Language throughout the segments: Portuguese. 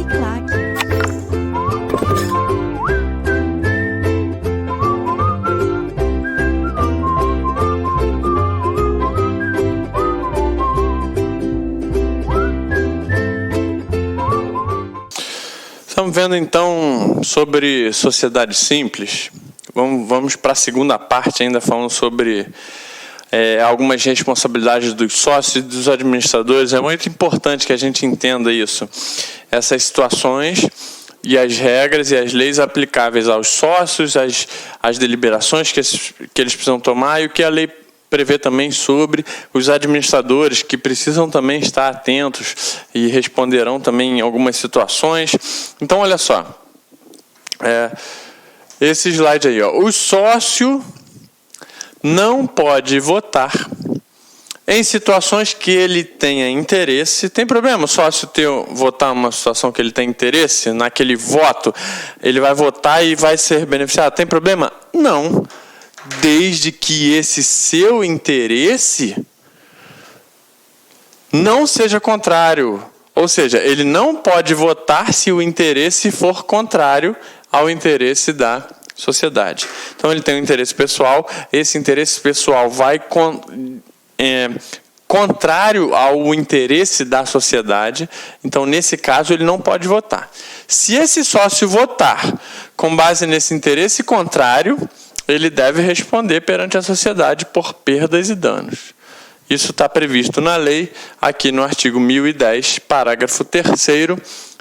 Uniclac. Estamos vendo então sobre sociedade simples. Vamos para a segunda parte ainda, falando sobre algumas responsabilidades dos sócios e dos administradores. É muito importante que a gente entenda isso. Essas situações e as regras e as leis aplicáveis aos sócios, as deliberações que eles precisam tomar e o que a lei prevê também sobre os administradores, que precisam também estar atentos e responderão também em algumas situações. Então, olha só. Esse slide aí, ó. O sócio não pode votar em situações que ele tenha interesse. Tem problema o sócio votar uma situação que ele tem interesse? Naquele voto, ele vai votar e vai ser beneficiado? Tem problema? Não. Desde que esse seu interesse não seja contrário. Ou seja, ele não pode votar se o interesse for contrário ao interesse da sociedade. Então, ele tem um interesse pessoal, esse interesse pessoal vai contrário ao interesse da sociedade, então, nesse caso, ele não pode votar. Se esse sócio votar com base nesse interesse contrário, ele deve responder perante a sociedade por perdas e danos. Isso está previsto na lei, aqui no artigo 1010, parágrafo 3º,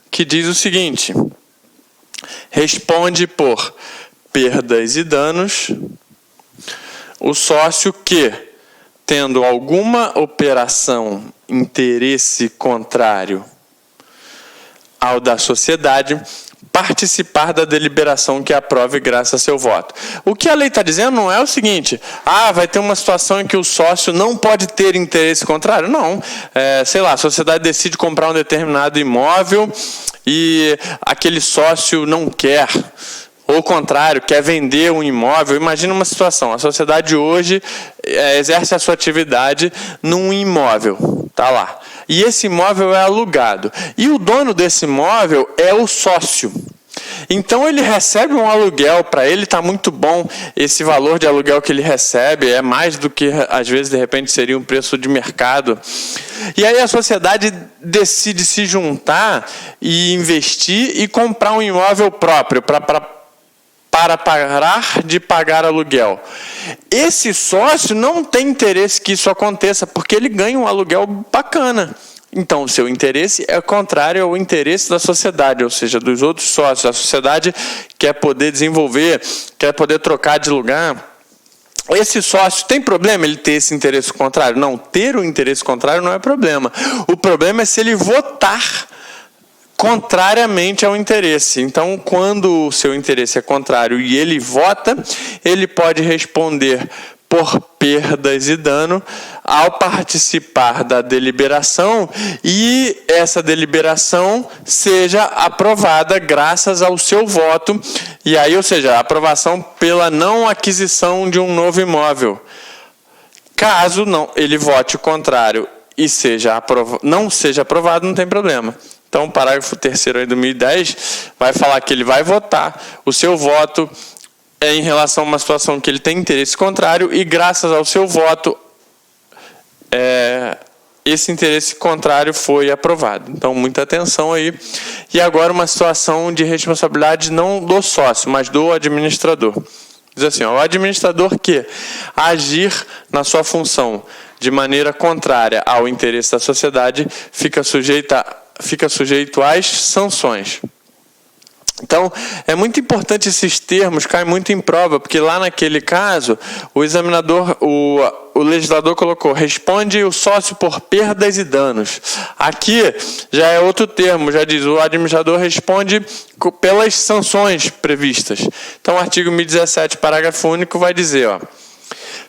que diz o seguinte: responde por perdas e danos o sócio que, tendo alguma operação, interesse contrário ao da sociedade, participar da deliberação que aprove graças a seu voto. O que a lei está dizendo não é o seguinte: vai ter uma situação em que o sócio não pode ter interesse contrário. Não. Sei lá, a sociedade decide comprar um determinado imóvel e aquele sócio não quer. Ou o contrário, quer vender um imóvel. Imagina uma situação: a sociedade hoje exerce a sua atividade num imóvel. Está lá. E esse imóvel é alugado. E o dono desse imóvel é o sócio. Então, ele recebe um aluguel, para ele está muito bom esse valor de aluguel que ele recebe, é mais do que, às vezes, de repente, seria um preço de mercado. E aí a sociedade decide se juntar e investir e comprar um imóvel próprio para parar de pagar aluguel. Esse sócio não tem interesse que isso aconteça, porque ele ganha um aluguel bacana. Então, o seu interesse é contrário ao interesse da sociedade, ou seja, dos outros sócios. A sociedade quer poder desenvolver, quer poder trocar de lugar. Esse sócio tem problema ele ter esse interesse contrário? Não, ter o interesse contrário não é problema. O problema é se ele votar contrariamente ao interesse. Então, quando o seu interesse é contrário e ele vota, ele pode responder por perdas e dano ao participar da deliberação e essa deliberação seja aprovada graças ao seu voto. E aí, ou seja, a aprovação pela não aquisição de um novo imóvel. Caso ele vote o contrário e não seja aprovado, não tem problema. Então, o parágrafo 3º aí do 1010 vai falar que ele vai votar, o seu voto é em relação a uma situação que ele tem interesse contrário e, graças ao seu voto, esse interesse contrário foi aprovado. Então, muita atenção aí. E agora uma situação de responsabilidade não do sócio, mas do administrador. Diz assim: o administrador que agir na sua função de maneira contrária ao interesse da sociedade fica sujeito às sanções. Então, é muito importante esses termos, caem muito em prova, porque lá naquele caso, o examinador, o legislador colocou, responde o sócio por perdas e danos. Aqui já é outro termo, já diz, o administrador responde pelas sanções previstas. Então, o artigo 1017, parágrafo único, vai dizer,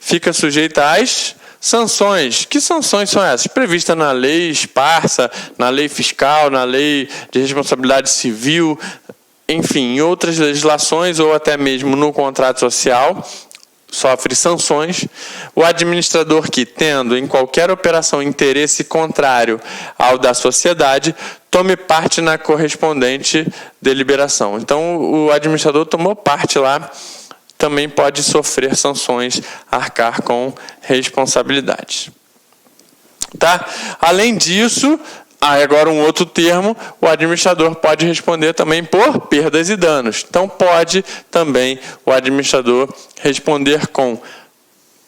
fica sujeita às sanções. Que sanções são essas? Previstas na lei esparsa, na lei fiscal, na lei de responsabilidade civil, enfim, em outras legislações ou até mesmo no contrato social, sofre sanções. O administrador que, tendo em qualquer operação interesse contrário ao da sociedade, tome parte na correspondente deliberação. Então, o administrador tomou parte lá, também pode sofrer sanções, arcar com responsabilidades. Tá? Além disso, agora um outro termo, o administrador pode responder também por perdas e danos. Então, pode também o administrador responder com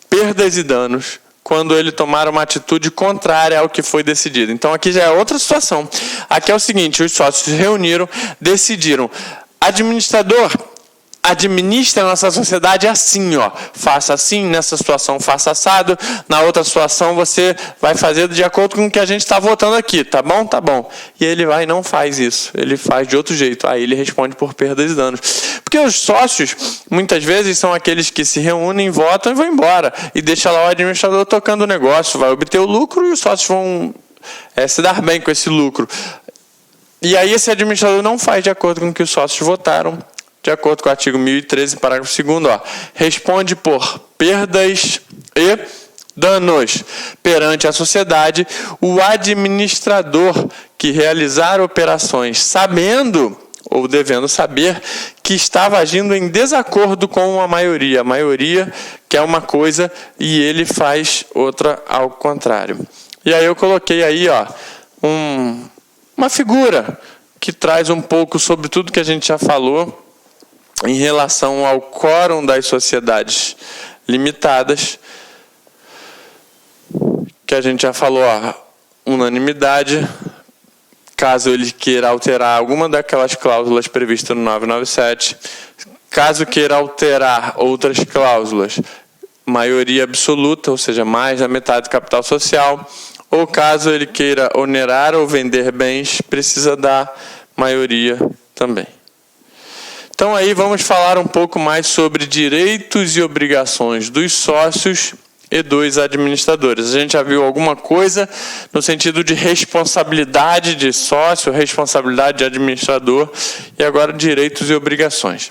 perdas e danos quando ele tomar uma atitude contrária ao que foi decidido. Então, aqui já é outra situação. Aqui é o seguinte, os sócios se reuniram, decidiram, administrador, administra a nossa sociedade assim, ó. Faça assim, nessa situação faça assado, na outra situação você vai fazer de acordo com o que a gente está votando aqui, tá bom? Tá bom. E ele vai e não faz isso, ele faz de outro jeito. Aí ele responde por perdas e danos. Porque os sócios, muitas vezes, são aqueles que se reúnem, votam e vão embora. E deixa lá o administrador tocando o negócio, vai obter o lucro e os sócios vão se dar bem com esse lucro. E aí esse administrador não faz de acordo com o que os sócios votaram, de acordo com o artigo 1013, parágrafo 2º, responde por perdas e danos perante a sociedade o administrador que realizar operações sabendo ou devendo saber que estava agindo em desacordo com a maioria quer uma coisa e ele faz outra ao contrário. E aí eu coloquei aí, ó, uma figura que traz um pouco sobre tudo que a gente já falou em relação ao quórum das sociedades limitadas, que a gente já falou, ó, unanimidade, caso ele queira alterar alguma daquelas cláusulas previstas no 997, caso queira alterar outras cláusulas, maioria absoluta, ou seja, mais da metade do capital social, ou caso ele queira onerar ou vender bens, precisa da maioria também. Então aí vamos falar um pouco mais sobre direitos e obrigações dos sócios e dos administradores. A gente já viu alguma coisa no sentido de responsabilidade de sócio, responsabilidade de administrador e agora direitos e obrigações.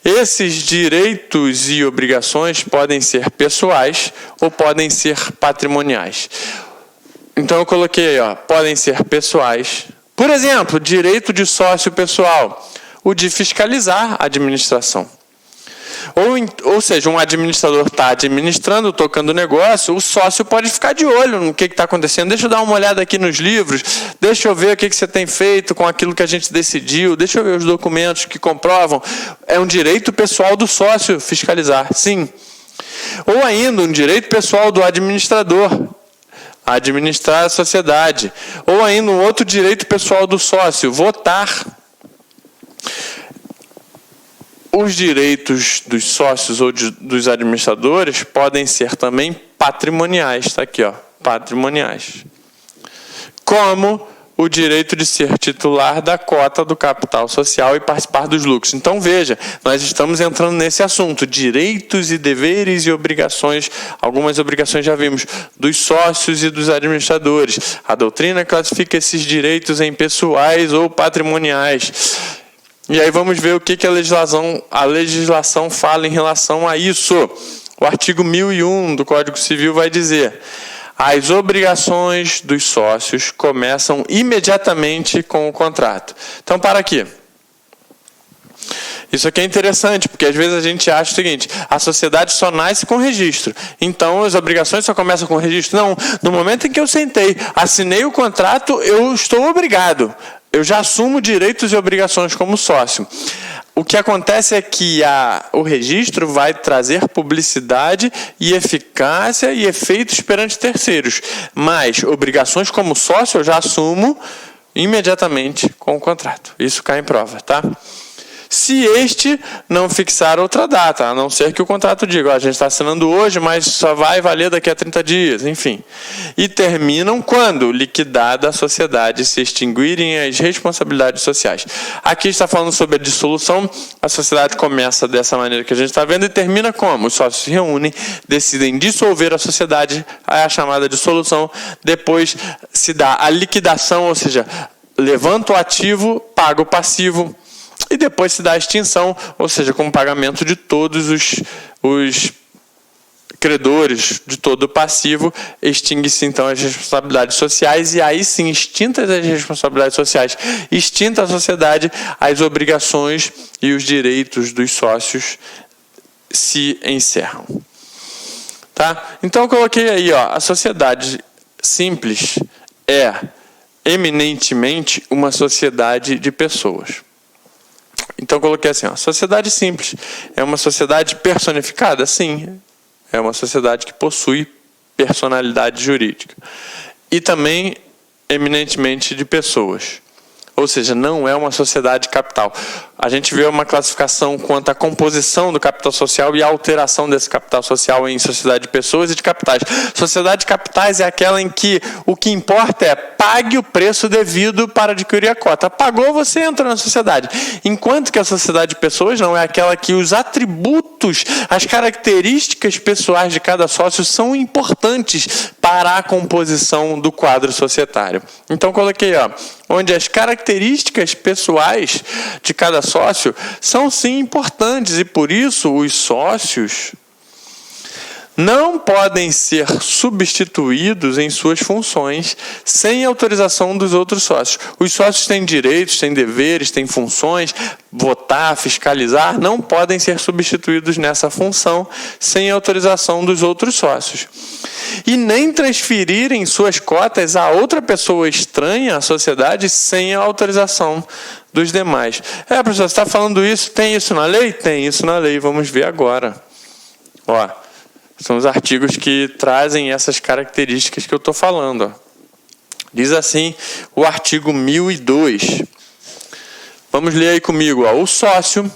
Esses direitos e obrigações podem ser pessoais ou podem ser patrimoniais. Então eu coloquei aí, ó, podem ser pessoais. Por exemplo, direito de sócio pessoal, o de fiscalizar a administração. Ou seja, um administrador está administrando, tocando o negócio, o sócio pode ficar de olho no que está acontecendo. Deixa eu dar uma olhada aqui nos livros, deixa eu ver o que você tem feito com aquilo que a gente decidiu, deixa eu ver os documentos que comprovam. É um direito pessoal do sócio fiscalizar, sim. Ou ainda um direito pessoal do administrador, administrar a sociedade. Ou ainda um outro direito pessoal do sócio, votar. Os direitos dos sócios ou dos administradores podem ser também patrimoniais, está aqui, ó, patrimoniais. Como o direito de ser titular da cota do capital social e participar dos lucros. Então, veja, nós estamos entrando nesse assunto, direitos e deveres e obrigações, algumas obrigações já vimos, dos sócios e dos administradores. A doutrina classifica esses direitos em pessoais ou patrimoniais. E aí vamos ver o que a legislação fala em relação a isso. O artigo 1001 do Código Civil vai dizer: as obrigações dos sócios começam imediatamente com o contrato. Então, para aqui. Isso aqui é interessante, porque às vezes a gente acha o seguinte: a sociedade só nasce com registro. Então, as obrigações só começam com registro. Não, no momento em que eu sentei, assinei o contrato, eu estou obrigado. Eu já assumo direitos e obrigações como sócio. O que acontece é que o registro vai trazer publicidade e eficácia e efeitos perante terceiros. Mas obrigações como sócio eu já assumo imediatamente com o contrato. Isso cai em prova, tá? Se este não fixar outra data, a não ser que o contrato diga, ó, a gente está assinando hoje, mas só vai valer daqui a 30 dias, enfim. E terminam quando? Liquidada a sociedade, se extinguirem as responsabilidades sociais. Aqui está falando sobre a dissolução, a sociedade começa dessa maneira que a gente está vendo e termina como? Os sócios se reúnem, decidem dissolver a sociedade, a chamada dissolução, depois se dá a liquidação, ou seja, levanta o ativo, paga o passivo, e depois se dá a extinção, ou seja, com o pagamento de todos os credores, de todo o passivo, extingue-se então as responsabilidades sociais, e aí sim, extintas as responsabilidades sociais, extinta a sociedade, as obrigações e os direitos dos sócios se encerram. Tá? Então eu coloquei aí, ó, a sociedade simples é eminentemente uma sociedade de pessoas. Então eu coloquei assim, ó, sociedade simples é uma sociedade personificada? Sim. É uma sociedade que possui personalidade jurídica. E também eminentemente de pessoas. Ou seja, não é uma sociedade capital. A gente vê uma classificação quanto à composição do capital social e a alteração desse capital social em sociedade de pessoas e de capitais. Sociedade de capitais é aquela em que o que importa é pague o preço devido para adquirir a cota. Pagou, você entra na sociedade. Enquanto que a sociedade de pessoas não é aquela que os atributos, as características pessoais de cada sócio são importantes para a composição do quadro societário. Então coloquei, ó, onde as características pessoais de cada sócio são sim importantes e por isso os sócios não podem ser substituídos em suas funções sem autorização dos outros sócios. Os sócios têm direitos, têm deveres, têm funções, votar, fiscalizar, não podem ser substituídos nessa função sem autorização dos outros sócios. E nem transferirem suas cotas a outra pessoa estranha à sociedade sem a autorização dos demais. Professor, você está falando isso? Tem isso na lei? Tem isso na lei. Vamos ver agora. Ó, são os artigos que trazem essas características que eu estou falando. Ó. Diz assim o artigo 1002. Vamos ler aí comigo. Ó. O sócio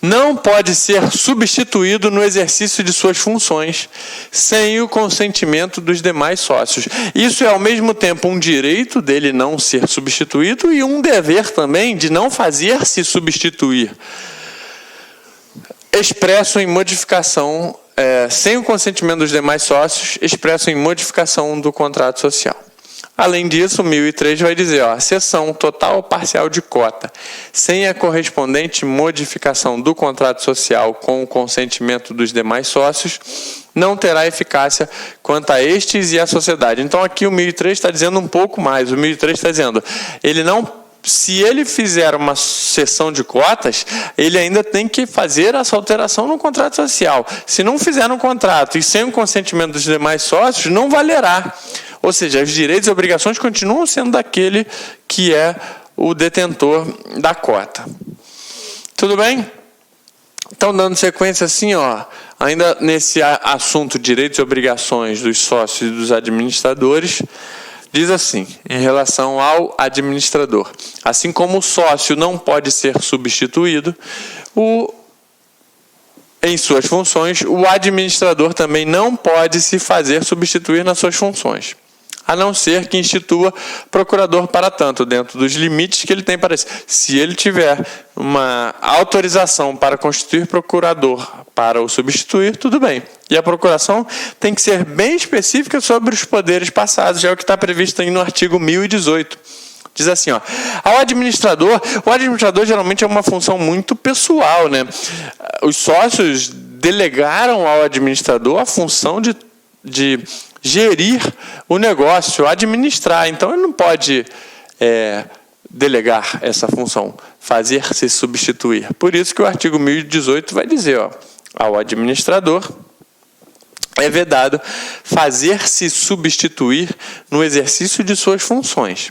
não pode ser substituído no exercício de suas funções sem o consentimento dos demais sócios. Isso é, ao mesmo tempo, um direito dele não ser substituído e um dever também de não fazer-se substituir. Expresso em modificação, sem o consentimento dos demais sócios, expresso em modificação do contrato social. Além disso, o 1003 vai dizer, ó, cessão total ou parcial de cota, sem a correspondente modificação do contrato social com o consentimento dos demais sócios, não terá eficácia quanto a estes e à sociedade. Então, aqui o 1003 está dizendo um pouco mais. O 1003 está dizendo, se ele fizer uma cessão de cotas, ele ainda tem que fazer essa alteração no contrato social. Se não fizer no contrato e sem o consentimento dos demais sócios, não valerá. Ou seja, os direitos e obrigações continuam sendo daquele que é o detentor da cota. Tudo bem? Então, dando sequência assim, ó, ainda nesse assunto direitos e obrigações dos sócios e dos administradores, diz assim, em relação ao administrador. Assim como o sócio não pode ser substituído, em suas funções, o administrador também não pode se fazer substituir nas suas funções, a não ser que institua procurador para tanto, dentro dos limites que ele tem para isso. Se ele tiver uma autorização para constituir procurador para o substituir, tudo bem. E a procuração tem que ser bem específica sobre os poderes passados, já é o que está previsto aí no artigo 1018. Diz assim, ó, o administrador geralmente é uma função muito pessoal, né? Os sócios delegaram ao administrador a função de gerir o negócio, administrar. Então, ele não pode delegar essa função, fazer-se substituir. Por isso que o artigo 1018 vai dizer, ó, ao administrador é vedado fazer-se substituir no exercício de suas funções,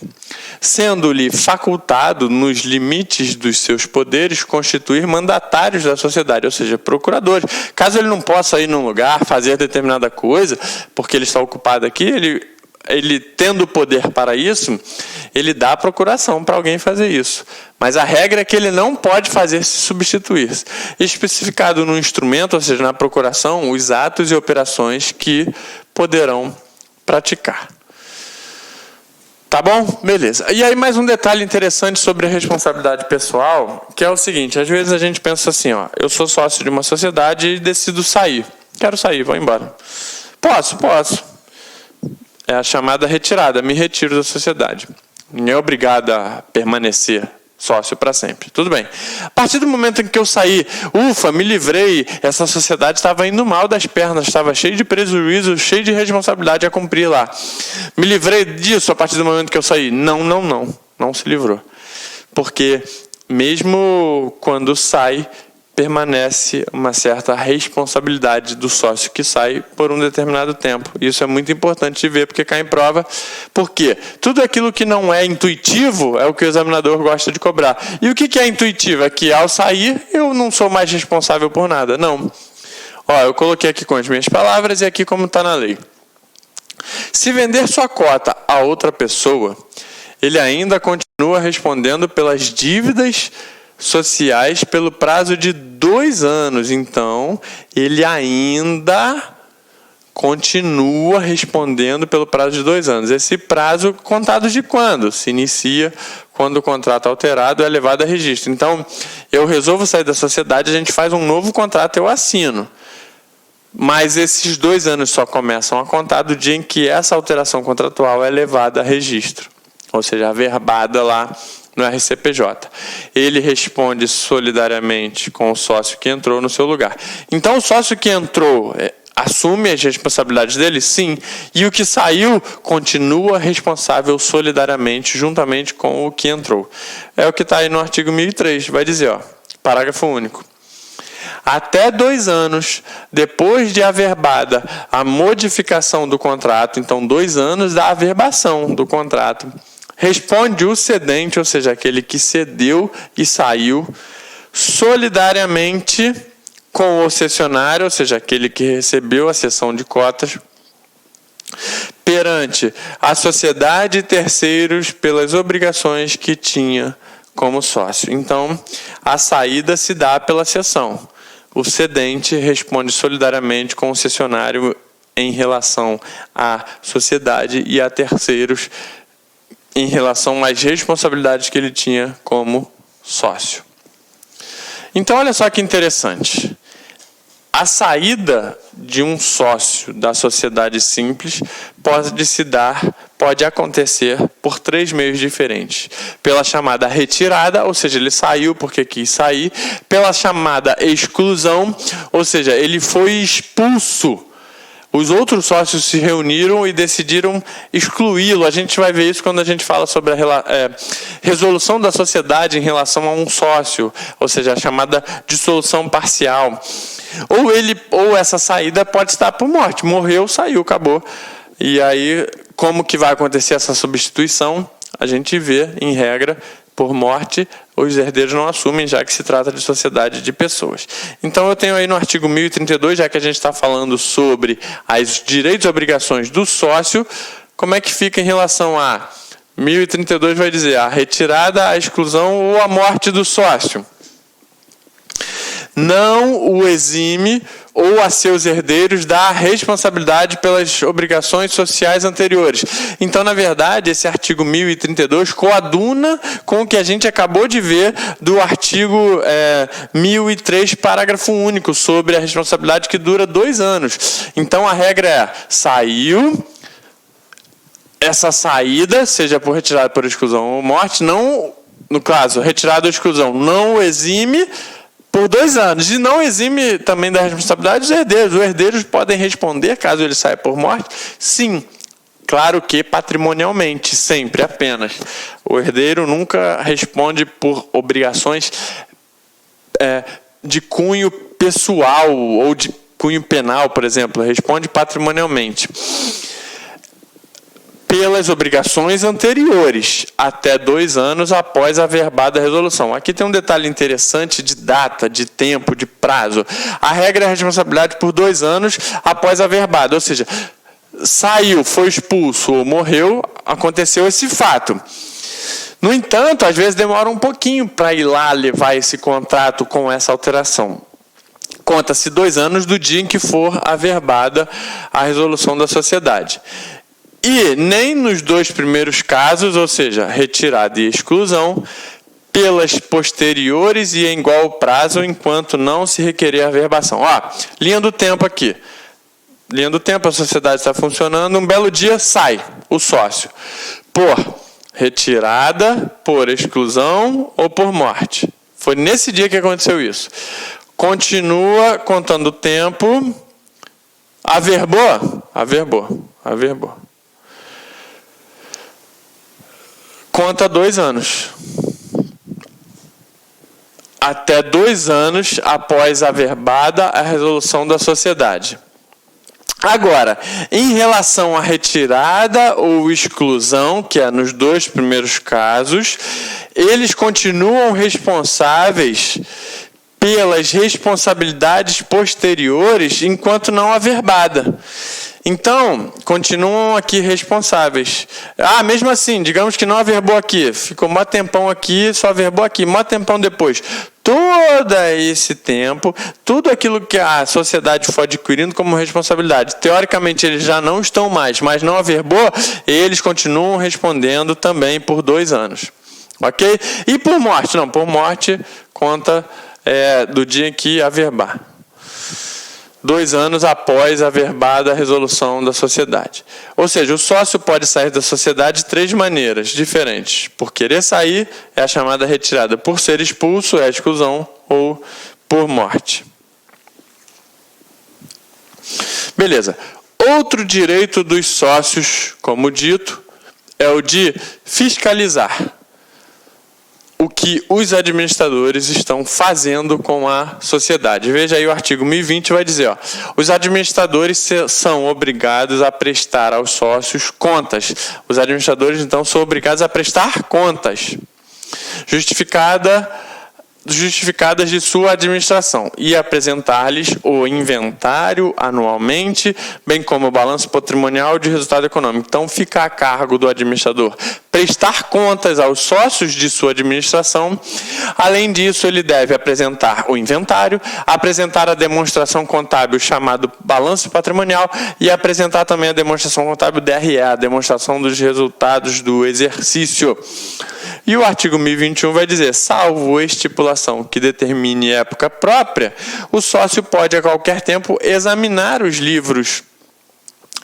sendo-lhe facultado, nos limites dos seus poderes, constituir mandatários da sociedade, ou seja, procuradores. Caso ele não possa ir num lugar, fazer determinada coisa, porque ele está ocupado aqui, ele tendo poder para isso, ele dá a procuração para alguém fazer isso. Mas a regra é que ele não pode fazer-se substituir. Especificado no instrumento, ou seja, na procuração, os atos e operações que poderão praticar. Tá bom? Beleza. E aí mais um detalhe interessante sobre a responsabilidade pessoal, que é o seguinte, às vezes a gente pensa assim, ó, eu sou sócio de uma sociedade e decido sair. Quero sair, vou embora. Posso. É a chamada retirada, me retiro da sociedade. Não é obrigado a permanecer sócio para sempre. Tudo bem. A partir do momento em que eu saí, ufa, me livrei, essa sociedade estava indo mal das pernas, estava cheio de prejuízo, cheio de responsabilidade a cumprir lá. Me livrei disso a partir do momento que eu saí? Não se livrou. Porque mesmo quando sai, permanece uma certa responsabilidade do sócio que sai por um determinado tempo. Isso é muito importante de ver, porque cai em prova. Porque tudo aquilo que não é intuitivo é o que o examinador gosta de cobrar. E o que é intuitivo? É que ao sair eu não sou mais responsável por nada. Não. Ó, eu coloquei aqui com as minhas palavras e aqui como está na lei. Se vender sua cota a outra pessoa, ele ainda continua respondendo pelas dívidas sociais pelo prazo de 2 anos. Então, ele ainda continua respondendo pelo prazo de 2 anos. Esse prazo contado de quando? Se inicia quando o contrato alterado é levado a registro. Então, eu resolvo sair da sociedade, a gente faz um novo contrato, eu assino. Mas esses 2 anos só começam a contar do dia em que essa alteração contratual é levada a registro. Ou seja, averbada lá no RCPJ. Ele responde solidariamente com o sócio que entrou no seu lugar. Então, o sócio que entrou assume as responsabilidades dele? Sim. E o que saiu continua responsável solidariamente, juntamente com o que entrou. É o que está aí no artigo 1003. Vai dizer, ó, parágrafo único. Até 2 anos depois de averbada a modificação do contrato, então 2 anos da averbação do contrato, responde o cedente, ou seja, aquele que cedeu e saiu, solidariamente com o cessionário, ou seja, aquele que recebeu a cessão de cotas, perante a sociedade e terceiros pelas obrigações que tinha como sócio. Então, a saída se dá pela cessão. O cedente responde solidariamente com o cessionário em relação à sociedade e a terceiros em relação às responsabilidades que ele tinha como sócio. Então, olha só que interessante. A saída de um sócio da sociedade simples pode acontecer por 3 meios diferentes. Pela chamada retirada, ou seja, ele saiu porque quis sair. Pela chamada exclusão, ou seja, ele foi expulso. Os outros sócios se reuniram e decidiram excluí-lo. A gente vai ver isso quando a gente fala sobre a resolução da sociedade em relação a um sócio, ou seja, a chamada dissolução parcial. Ou essa saída pode estar por morte. Morreu, saiu, acabou. E aí, como que vai acontecer essa substituição? A gente vê, em regra, por morte, os herdeiros não assumem, já que se trata de sociedade de pessoas. Então, eu tenho aí no artigo 1032, já que a gente está falando sobre os direitos e obrigações do sócio, como é que fica em relação a 1032 vai dizer a retirada, a exclusão ou a morte do sócio. Não o exime ou a seus herdeiros da responsabilidade pelas obrigações sociais anteriores. Então, na verdade, esse artigo 1032 coaduna com o que a gente acabou de ver do artigo 1003, parágrafo único, sobre a responsabilidade que dura 2 anos. Então, a regra é, saiu, essa saída, seja por retirada, por exclusão ou morte, não, no caso, retirada ou exclusão, não exime por 2 anos. E não exime também da responsabilidade dos herdeiros. Os herdeiros podem responder, caso ele saia por morte? Sim. Claro que patrimonialmente, sempre, apenas. O herdeiro nunca responde por obrigações de cunho pessoal ou de cunho penal, por exemplo. Responde patrimonialmente. Pelas obrigações anteriores, até 2 anos após a averbada resolução. Aqui tem um detalhe interessante de data, de tempo, de prazo. A regra é a responsabilidade por 2 anos após a averbada, ou seja, saiu, foi expulso ou morreu, aconteceu esse fato. No entanto, às vezes demora um pouquinho para ir lá levar esse contrato com essa alteração. Conta-se 2 anos do dia em que for averbada a resolução da sociedade. E nem nos 2 primeiros casos, ou seja, retirada e exclusão, pelas posteriores e em igual prazo, enquanto não se requerer a averbação. Linha do tempo aqui. Linha do tempo, a sociedade está funcionando, um belo dia sai o sócio. Por retirada por exclusão ou por morte. Foi nesse dia que aconteceu isso. Continua contando o tempo. Averbou? Averbou. Conta 2 anos. Até 2 anos após averbada a resolução da sociedade. Agora, em relação à retirada ou exclusão, que é nos 2 primeiros casos, eles continuam responsáveis pelas responsabilidades posteriores enquanto não averbada. Então, continuam aqui responsáveis. Mesmo assim, digamos que não averbou aqui, ficou mó tempão aqui, só averbou aqui, mó tempão depois. Todo esse tempo, tudo aquilo que a sociedade for adquirindo como responsabilidade, teoricamente eles já não estão mais, mas não averbou, eles continuam respondendo também por 2 anos. Ok? E por morte? Não, por morte conta do dia em que averbar. 2 anos após a averbada resolução da sociedade. Ou seja, o sócio pode sair da sociedade de 3 maneiras diferentes. Por querer sair, é a chamada retirada. Por ser expulso, é a exclusão, ou por morte. Beleza. Outro direito dos sócios, como dito, é o de fiscalizar o que os administradores estão fazendo com a sociedade. Veja aí o artigo 1020 vai dizer, os administradores são obrigados a prestar aos sócios contas. Os administradores, então, são obrigados a prestar contas justificadas de sua administração e apresentar-lhes o inventário anualmente, bem como o balanço patrimonial de resultado econômico. Então, fica a cargo do administrador prestar contas aos sócios de sua administração. Além disso, ele deve apresentar o inventário, apresentar a demonstração contábil chamado balanço patrimonial e apresentar também a demonstração contábil DRE, a demonstração dos resultados do exercício. E o artigo 1021 vai dizer, salvo estipulação que determine época própria, o sócio pode a qualquer tempo examinar os livros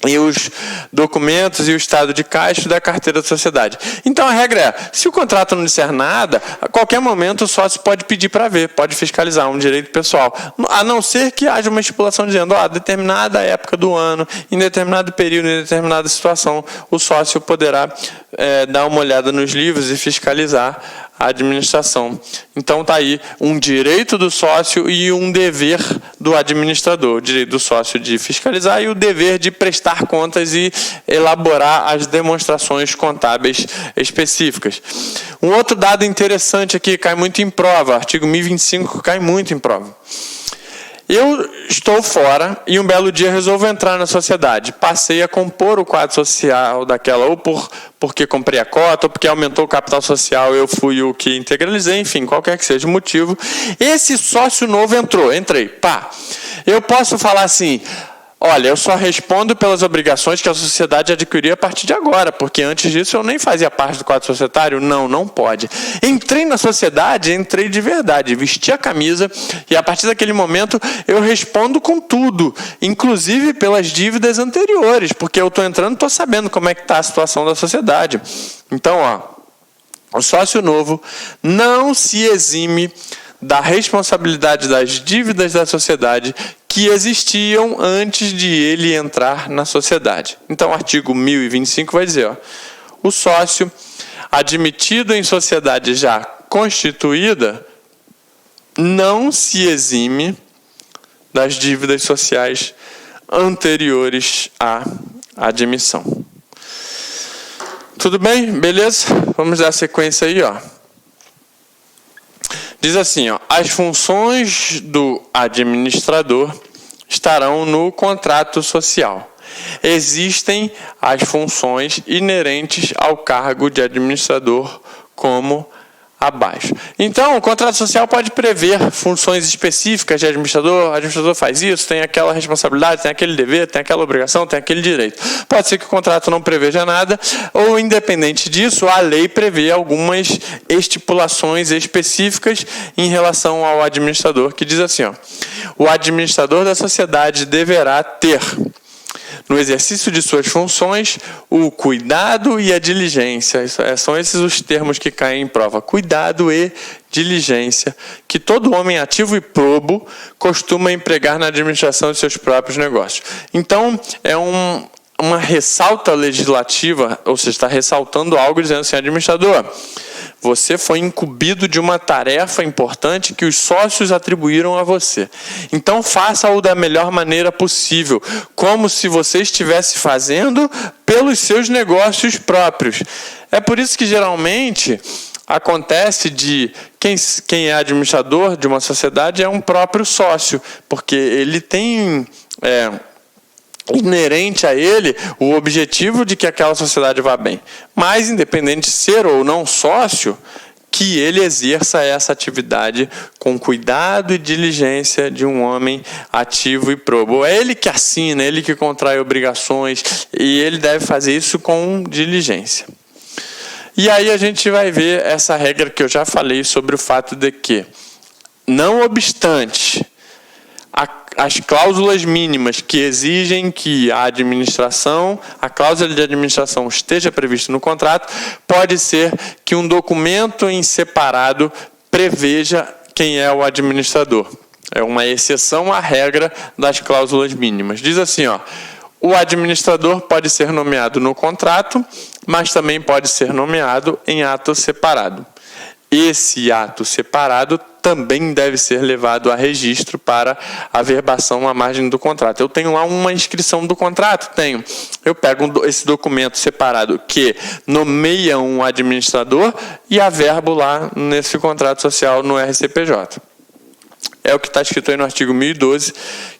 e os documentos e o estado de caixa da carteira da sociedade. Então a regra é, se o contrato não disser nada, a qualquer momento o sócio pode pedir para ver, pode fiscalizar, um direito pessoal. A não ser que haja uma estipulação dizendo, determinada época do ano, em determinado período, em determinada situação, o sócio poderá dar uma olhada nos livros e fiscalizar a administração. Então está aí um direito do sócio e um dever do administrador. O direito do sócio de fiscalizar e o dever de prestar contas e elaborar as demonstrações contábeis específicas. Um outro dado interessante aqui, cai muito em prova, artigo 1025 cai muito em prova. Eu estou fora e um belo dia resolvo entrar na sociedade. Passei a compor o quadro social daquela, ou porque comprei a cota, ou porque aumentou o capital social, eu fui o que integralizei, enfim, qualquer que seja o motivo. Esse sócio novo entrei, Eu posso falar assim, olha, eu só respondo pelas obrigações que a sociedade adquiriu a partir de agora, porque antes disso eu nem fazia parte do quadro societário. Não pode. Entrei na sociedade, entrei de verdade, vesti a camisa e a partir daquele momento eu respondo com tudo, inclusive pelas dívidas anteriores, porque eu estou entrando, estou sabendo como é que está a situação da sociedade. Então, o sócio novo não se exime da responsabilidade das dívidas da sociedade que existiam antes de ele entrar na sociedade. Então, o artigo 1025 vai dizer, o sócio admitido em sociedade já constituída não se exime das dívidas sociais anteriores à admissão. Tudo bem? Beleza? Vamos dar sequência aí, Diz assim, as funções do administrador estarão no contrato social. Existem as funções inerentes ao cargo de administrador como abaixo. Então, o contrato social pode prever funções específicas de administrador. O administrador faz isso, tem aquela responsabilidade, tem aquele dever, tem aquela obrigação, tem aquele direito. Pode ser que o contrato não preveja nada, ou, independente disso, a lei prevê algumas estipulações específicas em relação ao administrador, que diz assim, o administrador da sociedade deverá ter no exercício de suas funções, o cuidado e a diligência. São esses os termos que caem em prova. Cuidado e diligência, que todo homem ativo e probo costuma empregar na administração de seus próprios negócios. Então, é uma ressalta legislativa, ou seja, está ressaltando algo dizendo assim, administrador, você foi incumbido de uma tarefa importante que os sócios atribuíram a você. Então, faça-o da melhor maneira possível, como se você estivesse fazendo pelos seus negócios próprios. É por isso que, geralmente, acontece de quem é administrador de uma sociedade é um próprio sócio, porque ele tem inerente a ele o objetivo de que aquela sociedade vá bem. Mas, independente de ser ou não sócio, que ele exerça essa atividade com cuidado e diligência de um homem ativo e probo. É ele que assina, ele que contrai obrigações, e ele deve fazer isso com diligência. E aí a gente vai ver essa regra que eu já falei sobre o fato de que, não obstante as cláusulas mínimas que exigem que a cláusula de administração esteja prevista no contrato, pode ser que um documento em separado preveja quem é o administrador. É uma exceção à regra das cláusulas mínimas. Diz assim, o administrador pode ser nomeado no contrato, mas também pode ser nomeado em ato separado. Esse ato separado também deve ser levado a registro para averbação à margem do contrato. Eu tenho lá uma inscrição do contrato? Tenho. Eu pego esse documento separado que nomeia um administrador e averbo lá nesse contrato social no RCPJ. É o que está escrito aí no artigo 1012,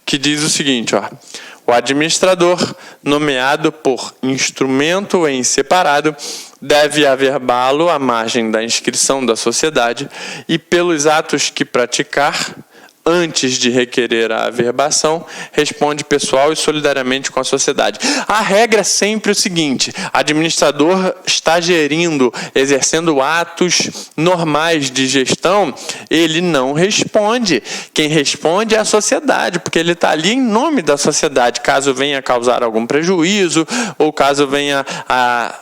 que diz o seguinte, o administrador, nomeado por instrumento em separado, deve averbá-lo à margem da inscrição da sociedade e, pelos atos que praticar, antes de requerer a averbação, responde pessoal e solidariamente com a sociedade. A regra é sempre o seguinte: administrador está gerindo, exercendo atos normais de gestão, ele não responde. Quem responde é a sociedade, porque ele está ali em nome da sociedade, caso venha a causar algum prejuízo ou caso venha a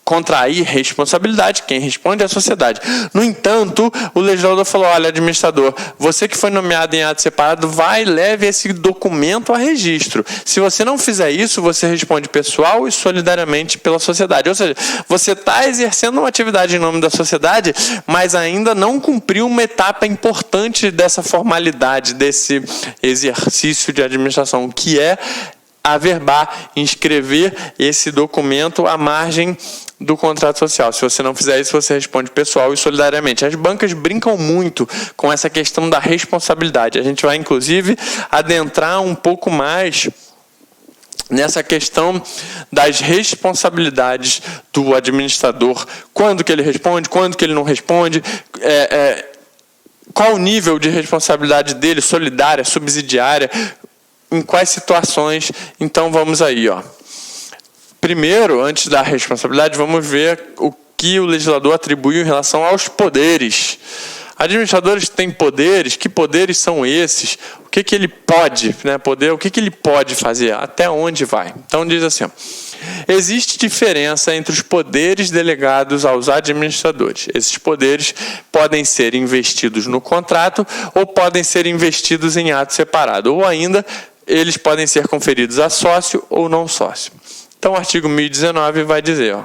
contrair responsabilidade, quem responde é a sociedade. No entanto, o legislador falou, olha, administrador, você que foi nomeado em ato separado, vai e leve esse documento a registro. Se você não fizer isso, você responde pessoal e solidariamente pela sociedade. Ou seja, você está exercendo uma atividade em nome da sociedade, mas ainda não cumpriu uma etapa importante dessa formalidade, desse exercício de administração, que é averbar, inscrever esse documento à margem do contrato social. Se você não fizer isso, você responde pessoal e solidariamente. As bancas brincam muito com essa questão da responsabilidade. A gente vai, inclusive, adentrar um pouco mais nessa questão das responsabilidades do administrador. Quando que ele responde, quando que ele não responde, qual o nível de responsabilidade dele, solidária, subsidiária, em quais situações. Então, vamos aí, Primeiro, antes da responsabilidade, vamos ver o que o legislador atribui em relação aos poderes. Administradores têm poderes, que poderes são esses? O que ele pode, o que ele pode fazer? Até onde vai? Então, diz assim, existe diferença entre os poderes delegados aos administradores. Esses poderes podem ser investidos no contrato ou podem ser investidos em ato separado, ou ainda eles podem ser conferidos a sócio ou não sócio. Então, o artigo 1019 vai dizer,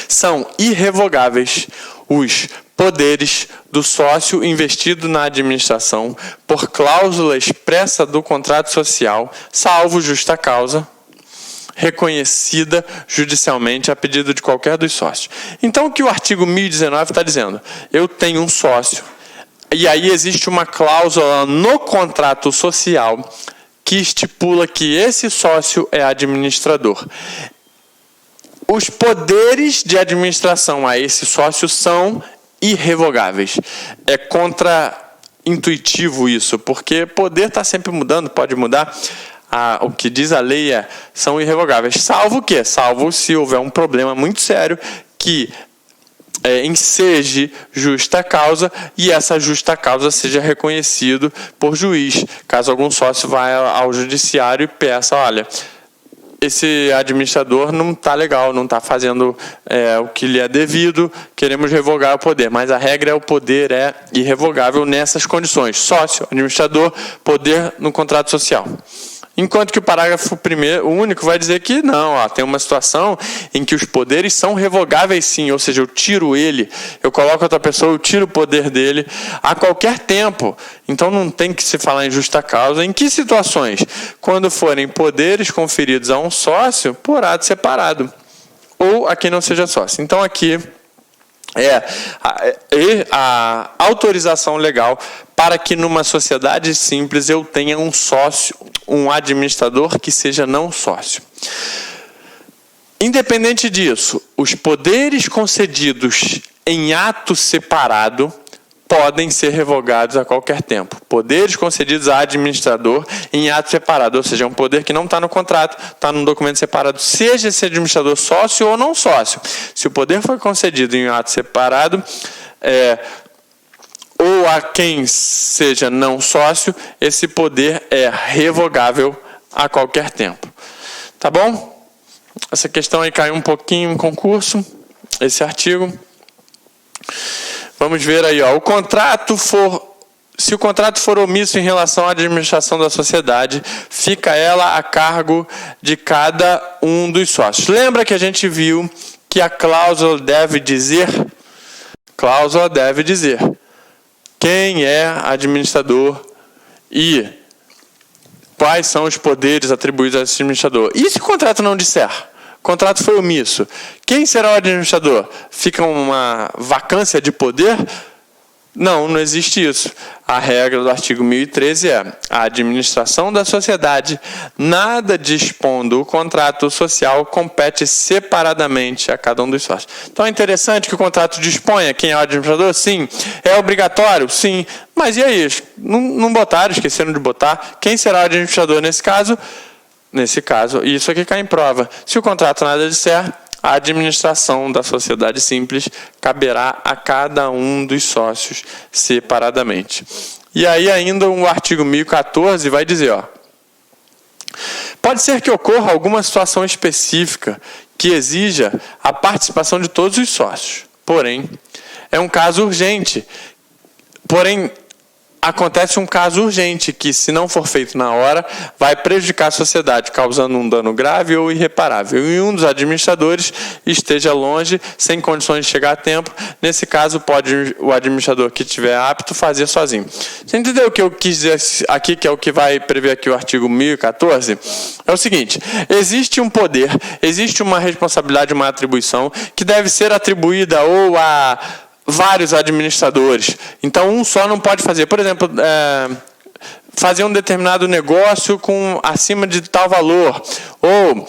são irrevogáveis os poderes do sócio investido na administração por cláusula expressa do contrato social, salvo justa causa, reconhecida judicialmente a pedido de qualquer dos sócios. Então, o que o artigo 1019 está dizendo? Eu tenho um sócio, e aí existe uma cláusula no contrato social que estipula que esse sócio é administrador. Os poderes de administração a esse sócio são irrevogáveis. É contra-intuitivo isso, porque poder está sempre mudando, pode mudar. O que diz a lei são irrevogáveis. Salvo o quê? Salvo se houver um problema muito sério que enseje justa causa e essa justa causa seja reconhecido por juiz. Caso algum sócio vá ao judiciário e peça, olha, esse administrador não está legal, não está fazendo o que lhe é devido, queremos revogar o poder. Mas a regra é o poder é irrevogável nessas condições. Sócio, administrador, poder no contrato social. Enquanto que o parágrafo único vai dizer que não, tem uma situação em que os poderes são revogáveis sim, ou seja, eu tiro ele, eu coloco outra pessoa, eu tiro o poder dele a qualquer tempo. Então não tem que se falar em justa causa. Em que situações? Quando forem poderes conferidos a um sócio por ato separado, ou a quem não seja sócio. Então aqui a autorização legal para que numa sociedade simples eu tenha um sócio, um administrador que seja não sócio. Independente disso, os poderes concedidos em ato separado podem ser revogados a qualquer tempo. Poderes concedidos a administrador em ato separado, ou seja, é um poder que não está no contrato, está num documento separado, seja esse administrador sócio ou não sócio. Se o poder foi concedido em ato separado, ou a quem seja não sócio, esse poder é revogável a qualquer tempo. Tá bom? Essa questão aí caiu um pouquinho em concurso, esse artigo. Vamos ver aí, se o contrato for omisso em relação à administração da sociedade, fica ela a cargo de cada um dos sócios. Lembra que a gente viu que a cláusula deve dizer quem é administrador e quais são os poderes atribuídos ao administrador. E se o contrato não disser? O contrato foi omisso. Quem será o administrador? Fica uma vacância de poder? Não, não existe isso. A regra do artigo 1013 é a administração da sociedade, nada dispondo o contrato social, compete separadamente a cada um dos sócios. Então é interessante que o contrato disponha quem é o administrador? Sim. É obrigatório? Sim. Mas e aí? Não botaram, esqueceram de botar. Quem será o administrador nesse caso? Nesse caso, isso aqui cai em prova. Se o contrato nada disser, a administração da sociedade simples caberá a cada um dos sócios separadamente. E aí ainda o artigo 1014 vai dizer, pode ser que ocorra alguma situação específica que exija a participação de todos os sócios. Porém, é um caso urgente. Acontece um caso urgente que, se não for feito na hora, vai prejudicar a sociedade, causando um dano grave ou irreparável. E um dos administradores esteja longe, sem condições de chegar a tempo. Nesse caso, pode o administrador que estiver apto fazer sozinho. Você entendeu o que eu quis dizer aqui, que é o que vai prever aqui o artigo 1014? É o seguinte, existe um poder, existe uma responsabilidade, uma atribuição, que deve ser atribuída ou a vários administradores. Então, um só não pode fazer. Por exemplo, fazer um determinado negócio com acima de tal valor. Ou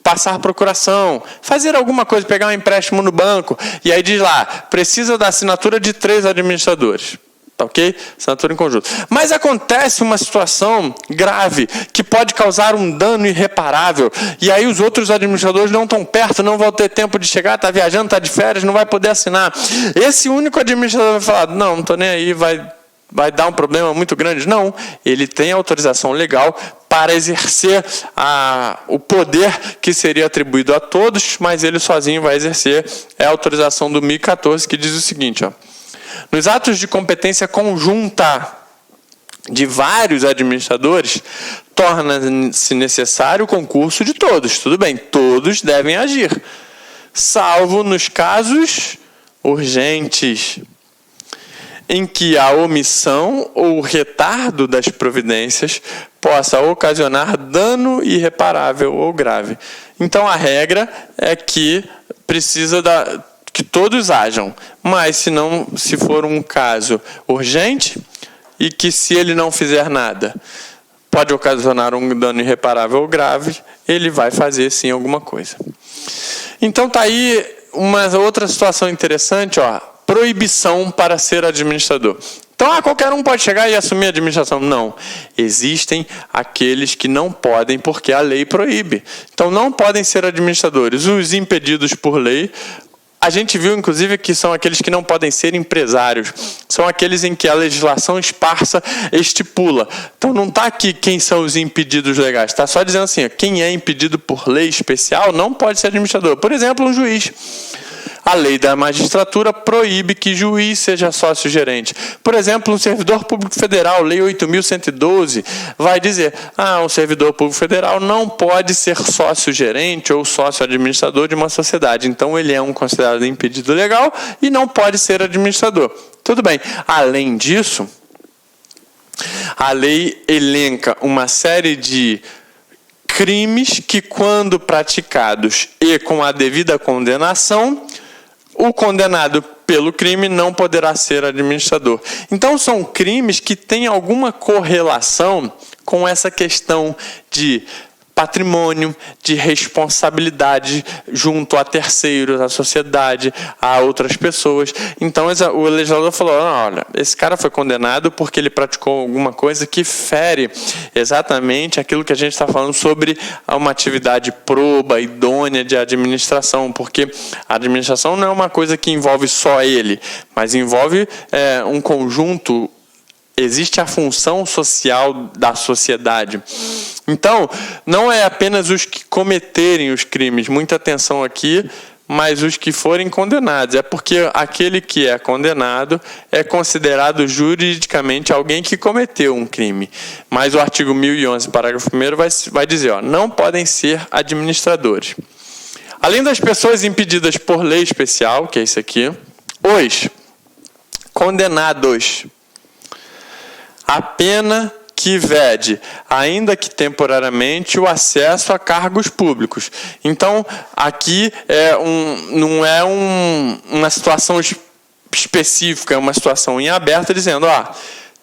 passar procuração. Fazer alguma coisa, pegar um empréstimo no banco. E aí diz lá, precisa da assinatura de 3 administradores. Tá ok? Assinatura em conjunto. Mas acontece uma situação grave que pode causar um dano irreparável. E aí os outros administradores não estão perto, não vão ter tempo de chegar, está viajando, está de férias, não vai poder assinar. Esse único administrador vai falar, não estou nem aí, vai dar um problema muito grande. Não, ele tem autorização legal para exercer o poder que seria atribuído a todos, mas ele sozinho vai exercer. É a autorização do 1014 que diz o seguinte, nos atos de competência conjunta de vários administradores, torna-se necessário o concurso de todos. Tudo bem, todos devem agir, salvo nos casos urgentes, em que a omissão ou retardo das providências possa ocasionar dano irreparável ou grave. Então, a regra é que precisa que todos hajam, mas se for um caso urgente e que, se ele não fizer nada, pode ocasionar um dano irreparável ou grave, ele vai fazer sim alguma coisa. Então está aí uma outra situação interessante, proibição para ser administrador. Então, qualquer um pode chegar e assumir a administração. Não. Existem aqueles que não podem porque a lei proíbe. Então, não podem ser administradores os impedidos por lei a gente viu, inclusive, que são aqueles que não podem ser empresários. São aqueles em que a legislação esparsa estipula. Então, não está aqui quem são os impedidos legais. Está só dizendo assim, quem é impedido por lei especial não pode ser administrador. Por exemplo, um juiz. A lei da magistratura proíbe que juiz seja sócio-gerente. Por exemplo, um servidor público federal, Lei 8.112, vai dizer, um servidor público federal não pode ser sócio-gerente ou sócio-administrador de uma sociedade. Então, ele é um considerado impedido legal e não pode ser administrador. Tudo bem. Além disso, a lei elenca uma série de crimes que, quando praticados e com a devida condenação, o condenado pelo crime não poderá ser administrador. Então, são crimes que têm alguma correlação com essa questão de patrimônio, de responsabilidade junto a terceiros, à sociedade, a outras pessoas. Então, o legislador falou, olha, esse cara foi condenado porque ele praticou alguma coisa que fere exatamente aquilo que a gente está falando sobre uma atividade proba, idônea de administração, porque a administração não é uma coisa que envolve só ele, mas envolve um conjunto. Existe a função social da sociedade. Então, não é apenas os que cometerem os crimes, muita atenção aqui, mas os que forem condenados. É porque aquele que é condenado é considerado juridicamente alguém que cometeu um crime. Mas o artigo 1011, parágrafo 1º, vai dizer, não podem ser administradores. Além das pessoas impedidas por lei especial, que é isso aqui, os condenados. A pena que vede, ainda que temporariamente, o acesso a cargos públicos. Então, aqui não é uma situação específica, é uma situação em aberto, dizendo,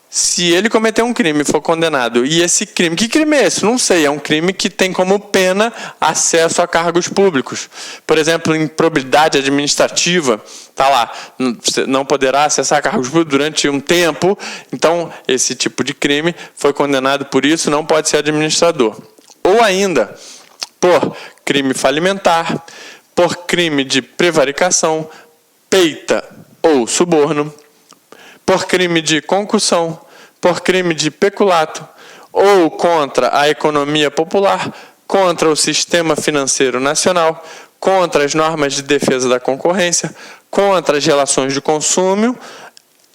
se ele cometer um crime e for condenado, e esse crime, que crime é esse? Não sei, é um crime que tem como pena acesso a cargos públicos. Por exemplo, improbidade administrativa, está lá, não poderá acessar cargos públicos durante um tempo, então esse tipo de crime foi condenado por isso, não pode ser administrador. Ou ainda, por crime falimentar, por crime de prevaricação, peita ou suborno, por crime de concussão, por crime de peculato, ou contra a economia popular, contra o sistema financeiro nacional, contra as normas de defesa da concorrência, contra as relações de consumo,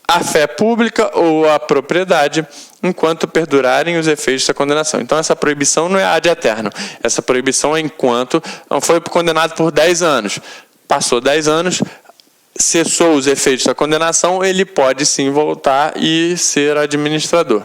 a fé pública ou a propriedade, enquanto perdurarem os efeitos da condenação. Então, essa proibição não é ad eterno. Essa proibição é enquanto não foi condenado por 10 anos. Passou 10 anos, cessou os efeitos da condenação, ele pode sim voltar e ser administrador.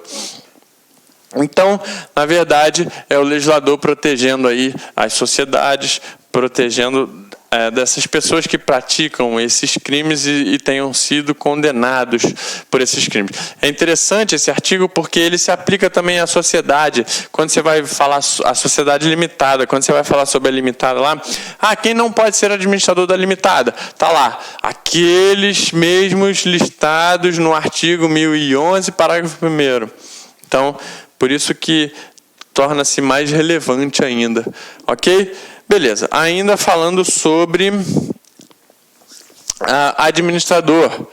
Então, na verdade, é o legislador protegendo aí as sociedades, protegendo dessas pessoas que praticam esses crimes e tenham sido condenados por esses crimes. É interessante esse artigo porque ele se aplica também à sociedade. Quando você vai falar a sociedade limitada, quando você vai falar sobre a limitada lá, quem não pode ser administrador da limitada? Está lá, aqueles mesmos listados no artigo 1011, parágrafo 1º. Então, por isso que torna-se mais relevante ainda. Ok? Beleza. Ainda falando sobre administrador.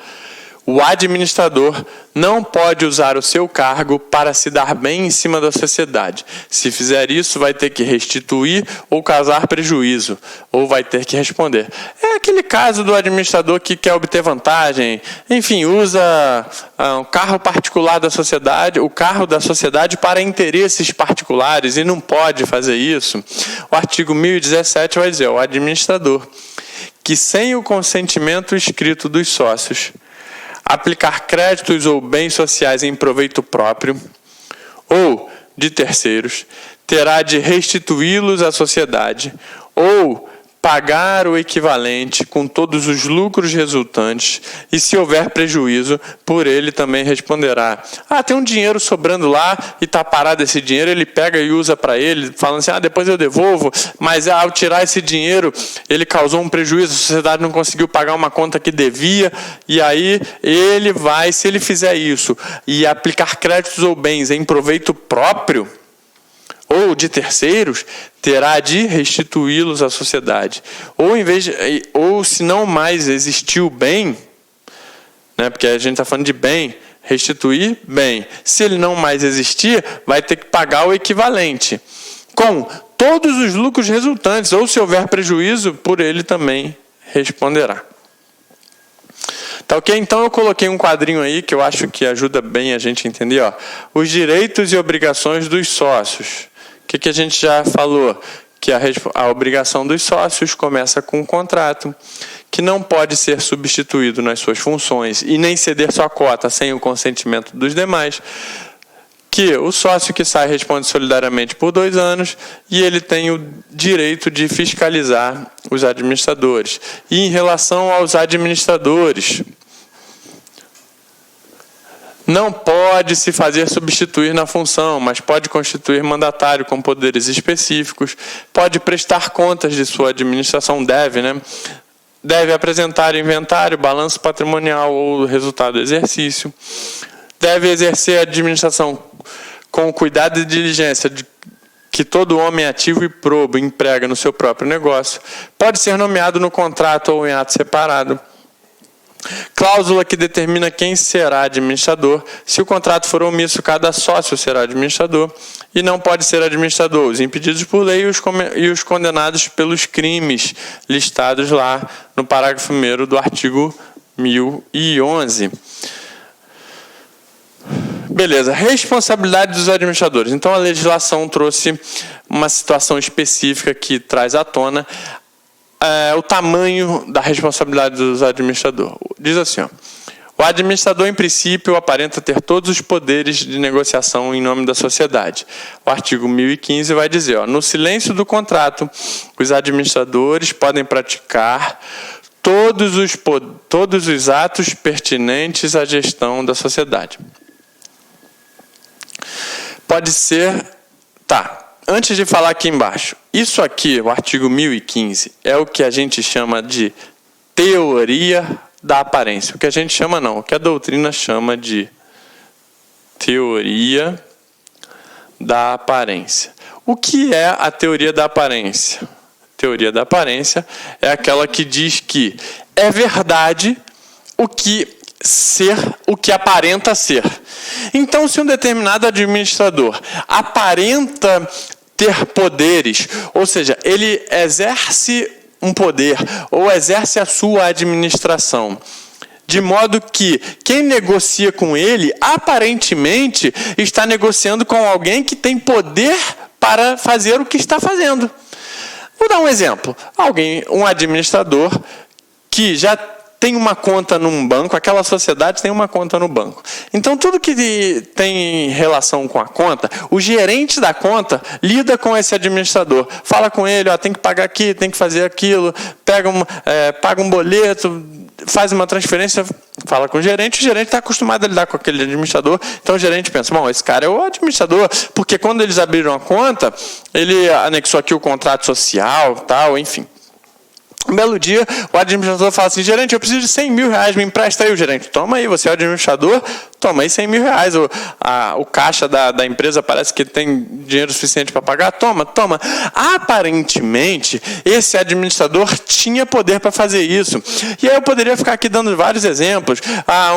O administrador não pode usar o seu cargo para se dar bem em cima da sociedade. Se fizer isso, vai ter que restituir ou causar prejuízo, ou vai ter que responder. É aquele caso do administrador que quer obter vantagem, enfim, usa um carro particular da sociedade, o carro da sociedade para interesses particulares e não pode fazer isso. O artigo 1017 vai dizer, o administrador, que sem o consentimento escrito dos sócios, aplicar créditos ou bens sociais em proveito próprio ou de terceiros, terá de restituí-los à sociedade ou pagar o equivalente com todos os lucros resultantes e, se houver prejuízo, por ele também responderá. Tem um dinheiro sobrando lá e está parado esse dinheiro, ele pega e usa para ele, falando assim, depois eu devolvo, mas ao tirar esse dinheiro, ele causou um prejuízo, a sociedade não conseguiu pagar uma conta que devia, e aí ele vai, se ele fizer isso, e aplicar créditos ou bens em proveito próprio, ou de terceiros, terá de restituí-los à sociedade. Ou se não mais existir o bem, né, porque a gente está falando de bem, restituir bem. Se ele não mais existir, vai ter que pagar o equivalente, com todos os lucros resultantes, ou se houver prejuízo, por ele também responderá. Tá ok? Então eu coloquei um quadrinho aí que eu acho que ajuda bem a gente a entender. Ó, os direitos e obrigações dos sócios. O que a gente já falou? Que a obrigação dos sócios começa com um contrato, que não pode ser substituído nas suas funções e nem ceder sua cota sem o consentimento dos demais. Que o sócio que sai responde solidariamente por 2 anos e ele tem o direito de fiscalizar os administradores. E em relação aos administradores, não pode se fazer substituir na função, mas pode constituir mandatário com poderes específicos, pode prestar contas de sua administração, deve apresentar inventário, balanço patrimonial ou resultado do exercício, deve exercer a administração com cuidado e diligência que todo homem ativo e probo emprega no seu próprio negócio, pode ser nomeado no contrato ou em ato separado. Cláusula que determina quem será administrador. Se o contrato for omisso, cada sócio será administrador. E não pode ser administrador os impedidos por lei e os condenados pelos crimes listados lá no parágrafo 1º do artigo 1011. Beleza, responsabilidade dos administradores. Então a legislação trouxe uma situação específica que traz à tona o tamanho da responsabilidade dos administradores. Diz assim, ó, o administrador, em princípio, aparenta ter todos os poderes de negociação em nome da sociedade. O artigo 1015 vai dizer, ó, no silêncio do contrato, os administradores podem praticar todos os atos pertinentes à gestão da sociedade. Pode ser... Tá. Antes de falar aqui embaixo, isso aqui, o artigo 1015, é o que a gente chama de teoria da aparência. O que a gente chama não, o que a doutrina chama de teoria da aparência. O que é a teoria da aparência? Teoria da aparência é aquela que diz que é verdade o que aparenta ser. Então, se um determinado administrador aparenta ter poderes, ou seja, ele exerce um poder ou exerce a sua administração, de modo que quem negocia com ele, aparentemente, está negociando com alguém que tem poder para fazer o que está fazendo. Vou dar um exemplo. Um administrador que já tem uma conta num banco, aquela sociedade tem uma conta no banco. Então, tudo que tem relação com a conta, o gerente da conta lida com esse administrador. Fala com ele, ó, tem que pagar aqui, tem que fazer aquilo, paga um boleto, faz uma transferência, fala com o gerente está acostumado a lidar com aquele administrador, então o gerente pensa, bom, esse cara é o administrador, porque quando eles abriram a conta, ele anexou aqui o contrato social, tal, enfim. Um belo dia, o administrador fala assim, gerente, eu preciso de 100 mil reais, me empresta aí. O gerente, toma aí, você é o administrador, toma aí 100 mil reais. O caixa da empresa parece que tem dinheiro suficiente para pagar, toma. Aparentemente, esse administrador tinha poder para fazer isso. E aí eu poderia ficar aqui dando vários exemplos.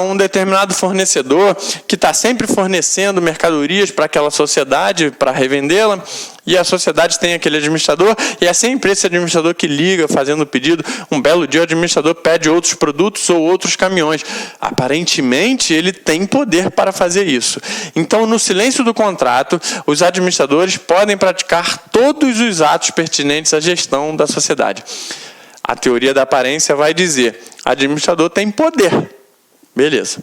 Um determinado fornecedor que está sempre fornecendo mercadorias para aquela sociedade, para revendê-la, e a sociedade tem aquele administrador, e é sempre esse administrador que liga fazendo o pedido. Um belo dia o administrador pede outros produtos ou outros caminhões. Aparentemente, ele tem poder para fazer isso. Então, no silêncio do contrato, os administradores podem praticar todos os atos pertinentes à gestão da sociedade. A teoria da aparência vai dizer, administrador tem poder. Beleza.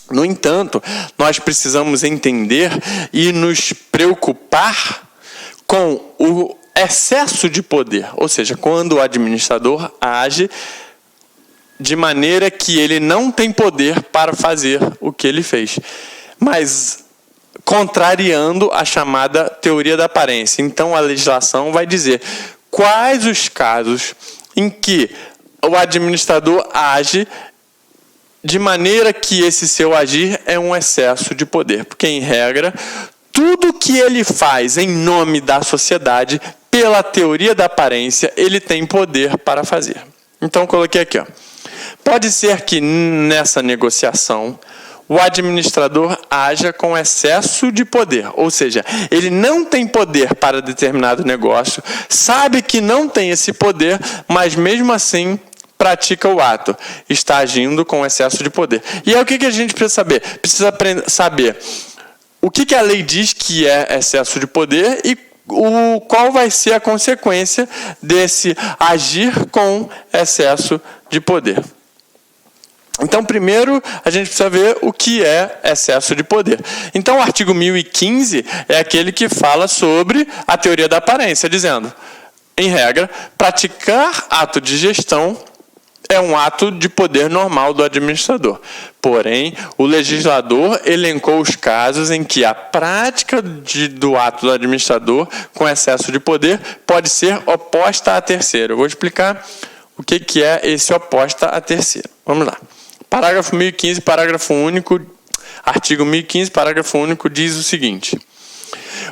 No entanto, nós precisamos entender e nos preocupar com o excesso de poder, ou seja, quando o administrador age de maneira que ele não tem poder para fazer o que ele fez, mas contrariando a chamada teoria da aparência. Então, a legislação vai dizer quais os casos em que o administrador age de maneira que esse seu agir é um excesso de poder. Porque, em regra, tudo que ele faz em nome da sociedade, pela teoria da aparência, ele tem poder para fazer. Então, eu coloquei aqui, ó. Pode ser que nessa negociação o administrador haja com excesso de poder, ou seja, ele não tem poder para determinado negócio, sabe que não tem esse poder, mas mesmo assim pratica o ato, está agindo com excesso de poder. E aí o que a gente precisa saber? Precisa saber o que a lei diz que é excesso de poder e qual vai ser a consequência desse agir com excesso de poder. Então, primeiro, a gente precisa ver o que é excesso de poder. Então, o artigo 1015 é aquele que fala sobre a teoria da aparência, dizendo, em regra, praticar ato de gestão é um ato de poder normal do administrador. Porém, o legislador elencou os casos em que a prática do ato do administrador com excesso de poder pode ser oposta a terceiro. Eu vou explicar o que é esse oposta a terceiro. Vamos lá. Parágrafo 1015, parágrafo único, artigo 1015, parágrafo único, diz o seguinte: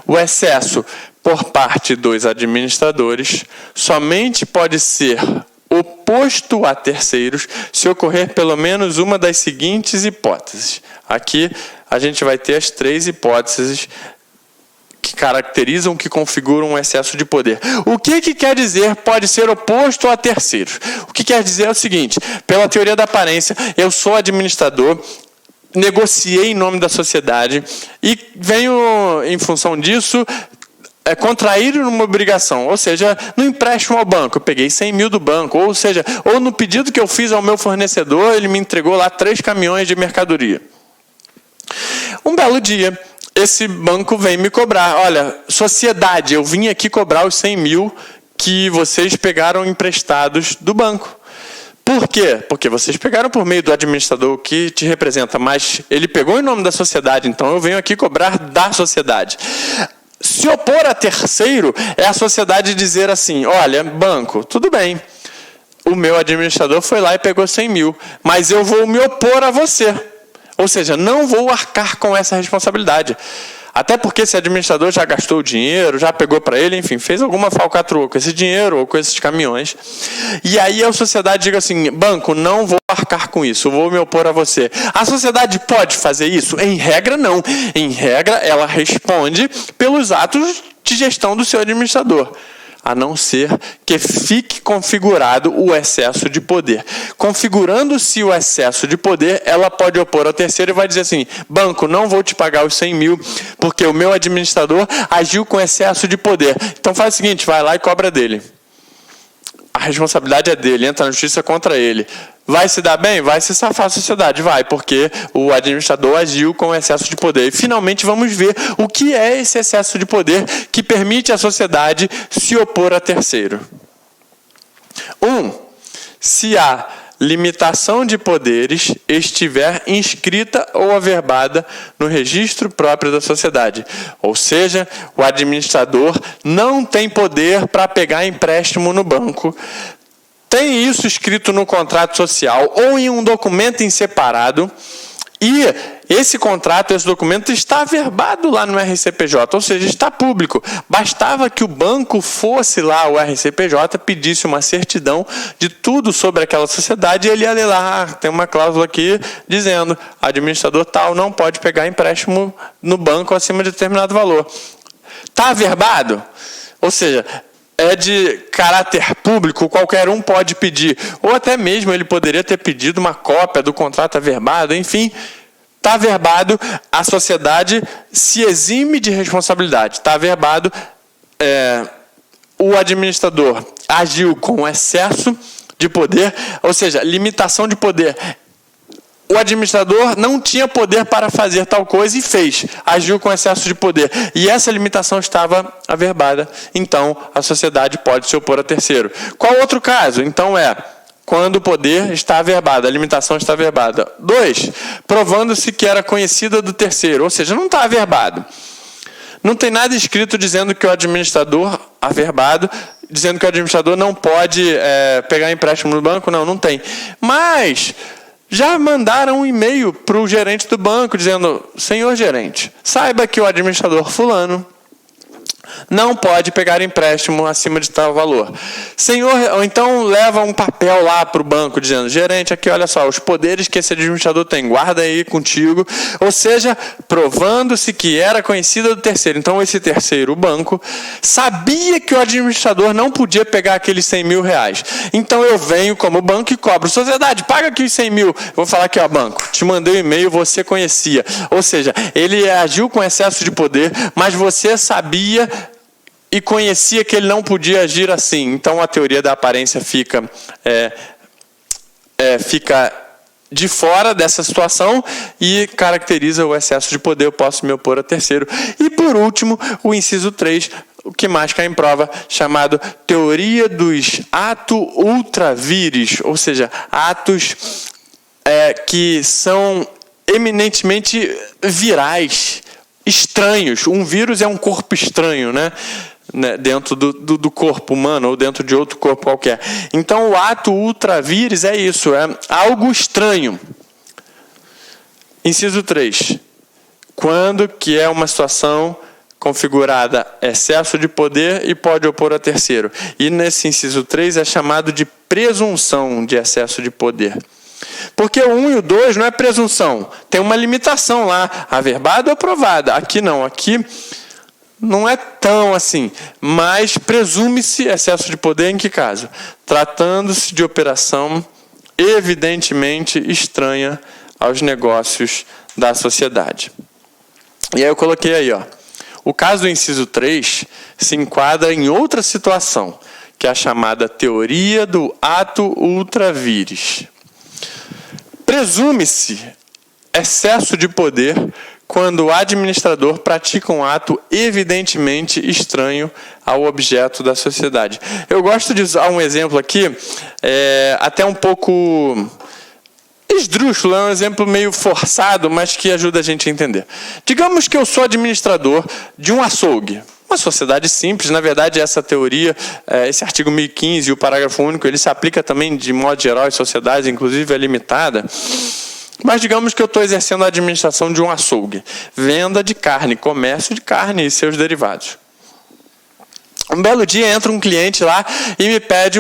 o excesso por parte dos administradores somente pode ser oposto a terceiros se ocorrer pelo menos uma das seguintes hipóteses. Aqui a gente vai ter as 3 hipóteses que caracterizam, que configuram um excesso de poder. O que quer dizer pode ser oposto a terceiros? O que quer dizer é o seguinte: pela teoria da aparência, eu sou administrador, negociei em nome da sociedade e venho, em função disso, contrair uma obrigação, ou seja, no empréstimo ao banco, eu peguei 100 mil do banco, ou seja, ou no pedido que eu fiz ao meu fornecedor, ele me entregou lá 3 caminhões de mercadoria. Um belo dia, esse banco vem me cobrar, olha, sociedade, eu vim aqui cobrar os 100 mil que vocês pegaram emprestados do banco. Por quê? Porque vocês pegaram por meio do administrador que te representa, mas ele pegou em nome da sociedade, então eu venho aqui cobrar da sociedade. Se opor a terceiro é a sociedade dizer assim, olha, banco, tudo bem, o meu administrador foi lá e pegou 100 mil, mas eu vou me opor a você. Ou seja, não vou arcar com essa responsabilidade. Até porque esse administrador já gastou o dinheiro, já pegou para ele, enfim, fez alguma falcatrua com esse dinheiro ou com esses caminhões. E aí a sociedade diga assim, banco, não vou arcar com isso, vou me opor a você. A sociedade pode fazer isso? Em regra, não. Em regra, ela responde pelos atos de gestão do seu administrador, a não ser que fique configurado o excesso de poder. Configurando-se o excesso de poder, ela pode opor ao terceiro e vai dizer assim, banco, não vou te pagar os 100 mil, porque o meu administrador agiu com excesso de poder. Então faz o seguinte, vai lá e cobra dele. A responsabilidade é dele, entra na justiça contra ele. Vai se dar bem? Vai se safar a sociedade, vai, porque o administrador agiu com excesso de poder. E finalmente vamos ver o que é esse excesso de poder que permite à sociedade se opor a terceiro. 1. Se a limitação de poderes estiver inscrita ou averbada no registro próprio da sociedade. Ou seja, o administrador não tem poder para pegar empréstimo no banco, tem isso escrito no contrato social ou em um documento em separado, e esse contrato, esse documento está averbado lá no RCPJ, ou seja, está público. Bastava que o banco fosse lá ao RCPJ, pedisse uma certidão de tudo sobre aquela sociedade e ele ia ler lá, tem uma cláusula aqui dizendo, administrador tal não pode pegar empréstimo no banco acima de determinado valor. Está averbado? Ou seja, é de caráter público, qualquer um pode pedir, ou até mesmo ele poderia ter pedido uma cópia do contrato averbado, enfim, está averbado, a sociedade se exime de responsabilidade, está averbado, o administrador agiu com excesso de poder, ou seja, limitação de poder. O administrador não tinha poder para fazer tal coisa e fez, agiu com excesso de poder. E essa limitação estava averbada, então a sociedade pode se opor a terceiro. Qual outro caso? Então quando o poder está averbado, a limitação está averbada. 2, provando-se que era conhecida do terceiro, ou seja, não está averbado. Não tem nada escrito dizendo que o administrador, averbado, dizendo que o administrador não pode pegar empréstimo no banco, não tem. Mas já mandaram um e-mail para o gerente do banco dizendo: senhor gerente, saiba que o administrador fulano não pode pegar empréstimo acima de tal valor. Senhor, ou então leva um papel lá para o banco dizendo: gerente, aqui olha só, os poderes que esse administrador tem, guarda aí contigo. Ou seja, provando-se que era conhecida do terceiro. Então esse terceiro, o banco, sabia que o administrador não podia pegar aqueles 100 mil reais. Então eu venho como banco e cobro: sociedade, paga aqui os 100 mil. Vou falar aqui, ó, banco, te mandei um e-mail, você conhecia. Ou seja, ele agiu com excesso de poder, mas você sabia e conhecia que ele não podia agir assim. Então a teoria da aparência fica de fora dessa situação e caracteriza o excesso de poder. Eu posso me opor a terceiro. E por último, o inciso 3, o que mais cai em prova, chamado teoria dos ato ultra vires, ou seja, atos que são eminentemente virais, estranhos. Um vírus é um corpo estranho, né? Dentro do corpo humano ou dentro de outro corpo qualquer. Então o ato ultravires é isso, é algo estranho. Inciso 3. Quando que é uma situação configurada excesso de poder e pode opor a terceiro. E nesse inciso 3 é chamado de presunção de excesso de poder. Porque o 1 e o 2 não é presunção, tem uma limitação lá, averbada ou aprovada. Aqui não, aqui não é tão assim, mas presume-se excesso de poder em que caso? Tratando-se de operação evidentemente estranha aos negócios da sociedade. E aí eu coloquei aí, ó, o caso do inciso 3 se enquadra em outra situação, que é a chamada teoria do ato ultra vires. Presume-se excesso de poder quando o administrador pratica um ato evidentemente estranho ao objeto da sociedade. Eu gosto de usar um exemplo aqui, até um pouco esdrúxulo, é um exemplo meio forçado, mas que ajuda a gente a entender. Digamos que eu sou administrador de um açougue. Uma sociedade simples, na verdade, essa teoria, esse artigo 1015 e o parágrafo único, ele se aplica também de modo geral às sociedades, inclusive é limitada. Mas digamos que eu estou exercendo a administração de um açougue, venda de carne, comércio de carne e seus derivados. Um belo dia entra um cliente lá e me pede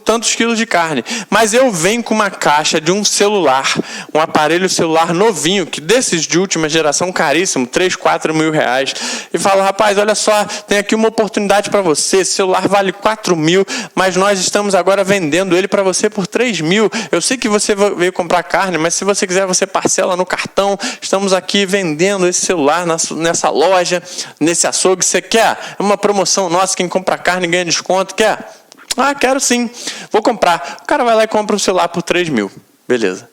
tantos quilos de carne. Mas eu venho com uma caixa de um celular, um aparelho celular novinho, que desses de última geração, caríssimo, 3, 4 mil reais. E falo: rapaz, olha só, tem aqui uma oportunidade para você. Esse celular vale 4 mil, mas nós estamos agora vendendo ele para você por 3 mil. Eu sei que você veio comprar carne, mas se você quiser, você parcela no cartão. Estamos aqui vendendo esse celular nessa loja, nesse açougue. Você quer? É uma promoção nossa. Quem compra carne ganha desconto. Quer? Ah, quero sim. Vou comprar. O cara vai lá e compra um celular por 3 mil. Beleza.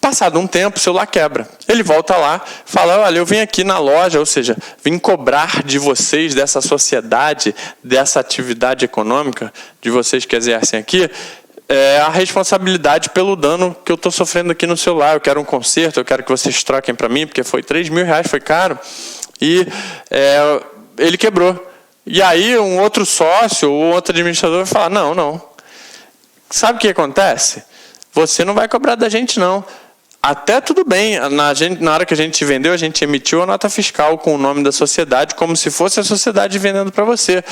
Passado um tempo, o celular quebra. Ele volta lá, fala: olha, eu vim aqui na loja, ou seja, vim cobrar de vocês, dessa sociedade, dessa atividade econômica, de vocês que exercem aqui, a responsabilidade pelo dano que eu estou sofrendo aqui no celular. Eu quero um conserto, eu quero que vocês troquem para mim, porque foi 3 mil reais, foi caro. E ele quebrou. E aí um outro sócio ou outro administrador vai falar: não. Sabe o que acontece? Você não vai cobrar da gente, não. Até tudo bem, na hora que a gente vendeu, a gente emitiu a nota fiscal com o nome da sociedade, como se fosse a sociedade vendendo para você.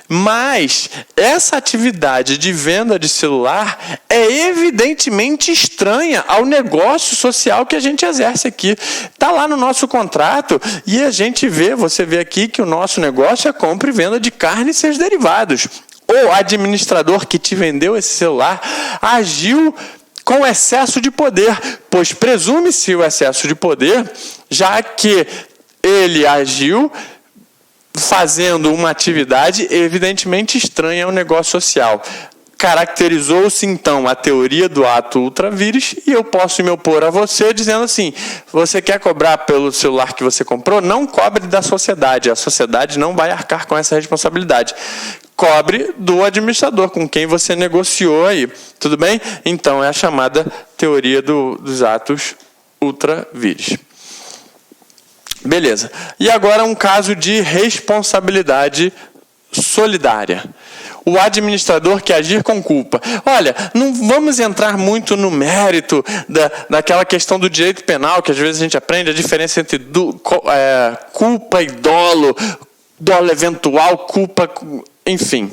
Mas essa atividade de venda de celular é evidentemente estranha ao negócio social que a gente exerce aqui. Está lá no nosso contrato e a gente vê, você vê aqui que o nosso negócio é compra e venda de carne e seus derivados. O administrador que te vendeu esse celular agiu com excesso de poder, pois presume-se o excesso de poder, já que ele agiu fazendo uma atividade evidentemente estranha ao negócio social. Caracterizou-se, então, a teoria do ato ultra vires, e eu posso me opor a você dizendo assim: você quer cobrar pelo celular que você comprou? Não cobre da sociedade. A sociedade não vai arcar com essa responsabilidade. Cobre do administrador com quem você negociou aí. Tudo bem? Então, é a chamada teoria dos atos ultra vires. Beleza. E agora um caso de responsabilidade solidária. o administrador que agir com culpa. Olha, não vamos entrar muito no mérito daquela questão do direito penal, que às vezes a gente aprende a diferença entre culpa e dolo eventual, culpa, enfim.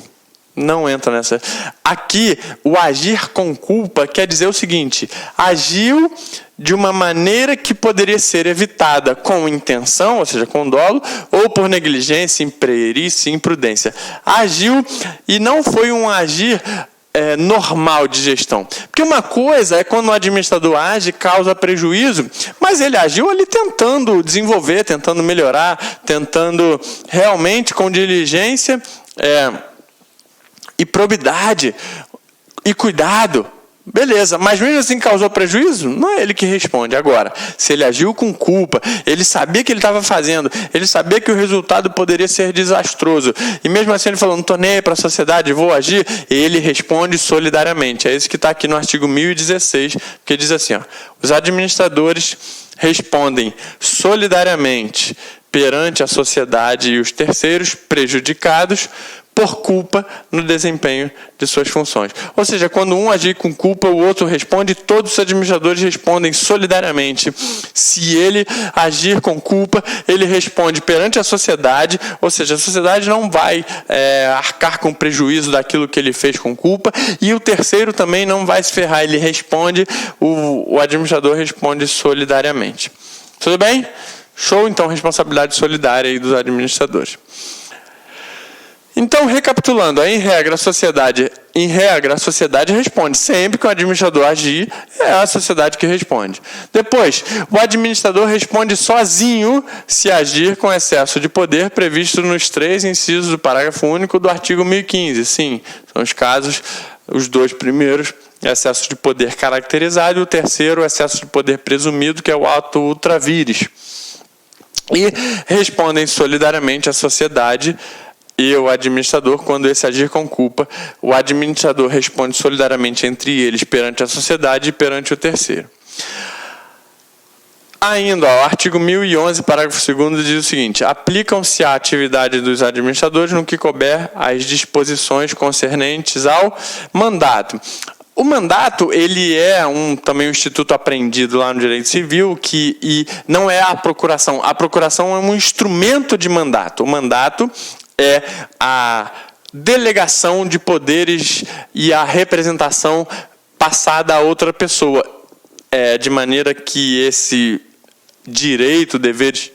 Não entra nessa. Aqui, o agir com culpa quer dizer o seguinte: agiu de uma maneira que poderia ser evitada com intenção, ou seja, com dolo, ou por negligência, imperícia, imprudência. Agiu e não foi um agir normal de gestão. Porque uma coisa é quando o administrador age, causa prejuízo, mas ele agiu ali tentando desenvolver, tentando melhorar, tentando realmente com diligência e probidade e cuidado. Beleza, mas mesmo assim causou prejuízo? Não é ele que responde. Agora, se ele agiu com culpa, ele sabia que ele estava fazendo, ele sabia que o resultado poderia ser desastroso, e mesmo assim ele falou, não estou nem aí para a sociedade, vou agir, ele responde solidariamente. É isso que está aqui no artigo 1016, que diz assim, ó, os administradores respondem solidariamente perante a sociedade e os terceiros prejudicados por culpa no desempenho de suas funções. Ou seja, quando um agir com culpa, o outro responde, todos os administradores respondem solidariamente. Se ele agir com culpa, ele responde perante a sociedade, ou seja, a sociedade não vai arcar com prejuízo daquilo que ele fez com culpa, e o terceiro também não vai se ferrar, ele responde, o administrador responde solidariamente. Tudo bem? Show, então, responsabilidade solidária aí dos administradores. Então, recapitulando, em regra, a sociedade responde. Sempre que o administrador agir, é a sociedade que responde. Depois, o administrador responde sozinho se agir com excesso de poder previsto nos 3 incisos do parágrafo único do artigo 1015. Sim, são os casos, os 2 primeiros, excesso de poder caracterizado, e o terceiro, excesso de poder presumido, que é o ato ultra vires. E respondem solidariamente à sociedade e o administrador, quando esse agir com culpa, o administrador responde solidariamente entre eles perante a sociedade e perante o terceiro. Ainda, o artigo 1011, parágrafo 2º, diz o seguinte: aplicam-se à atividade dos administradores no que couber as disposições concernentes ao mandato. O mandato, ele é também um instituto aprendido lá no direito civil, e não é a procuração. A procuração é um instrumento de mandato. O mandato é a delegação de poderes e a representação passada a outra pessoa, de maneira que esse direito, deveres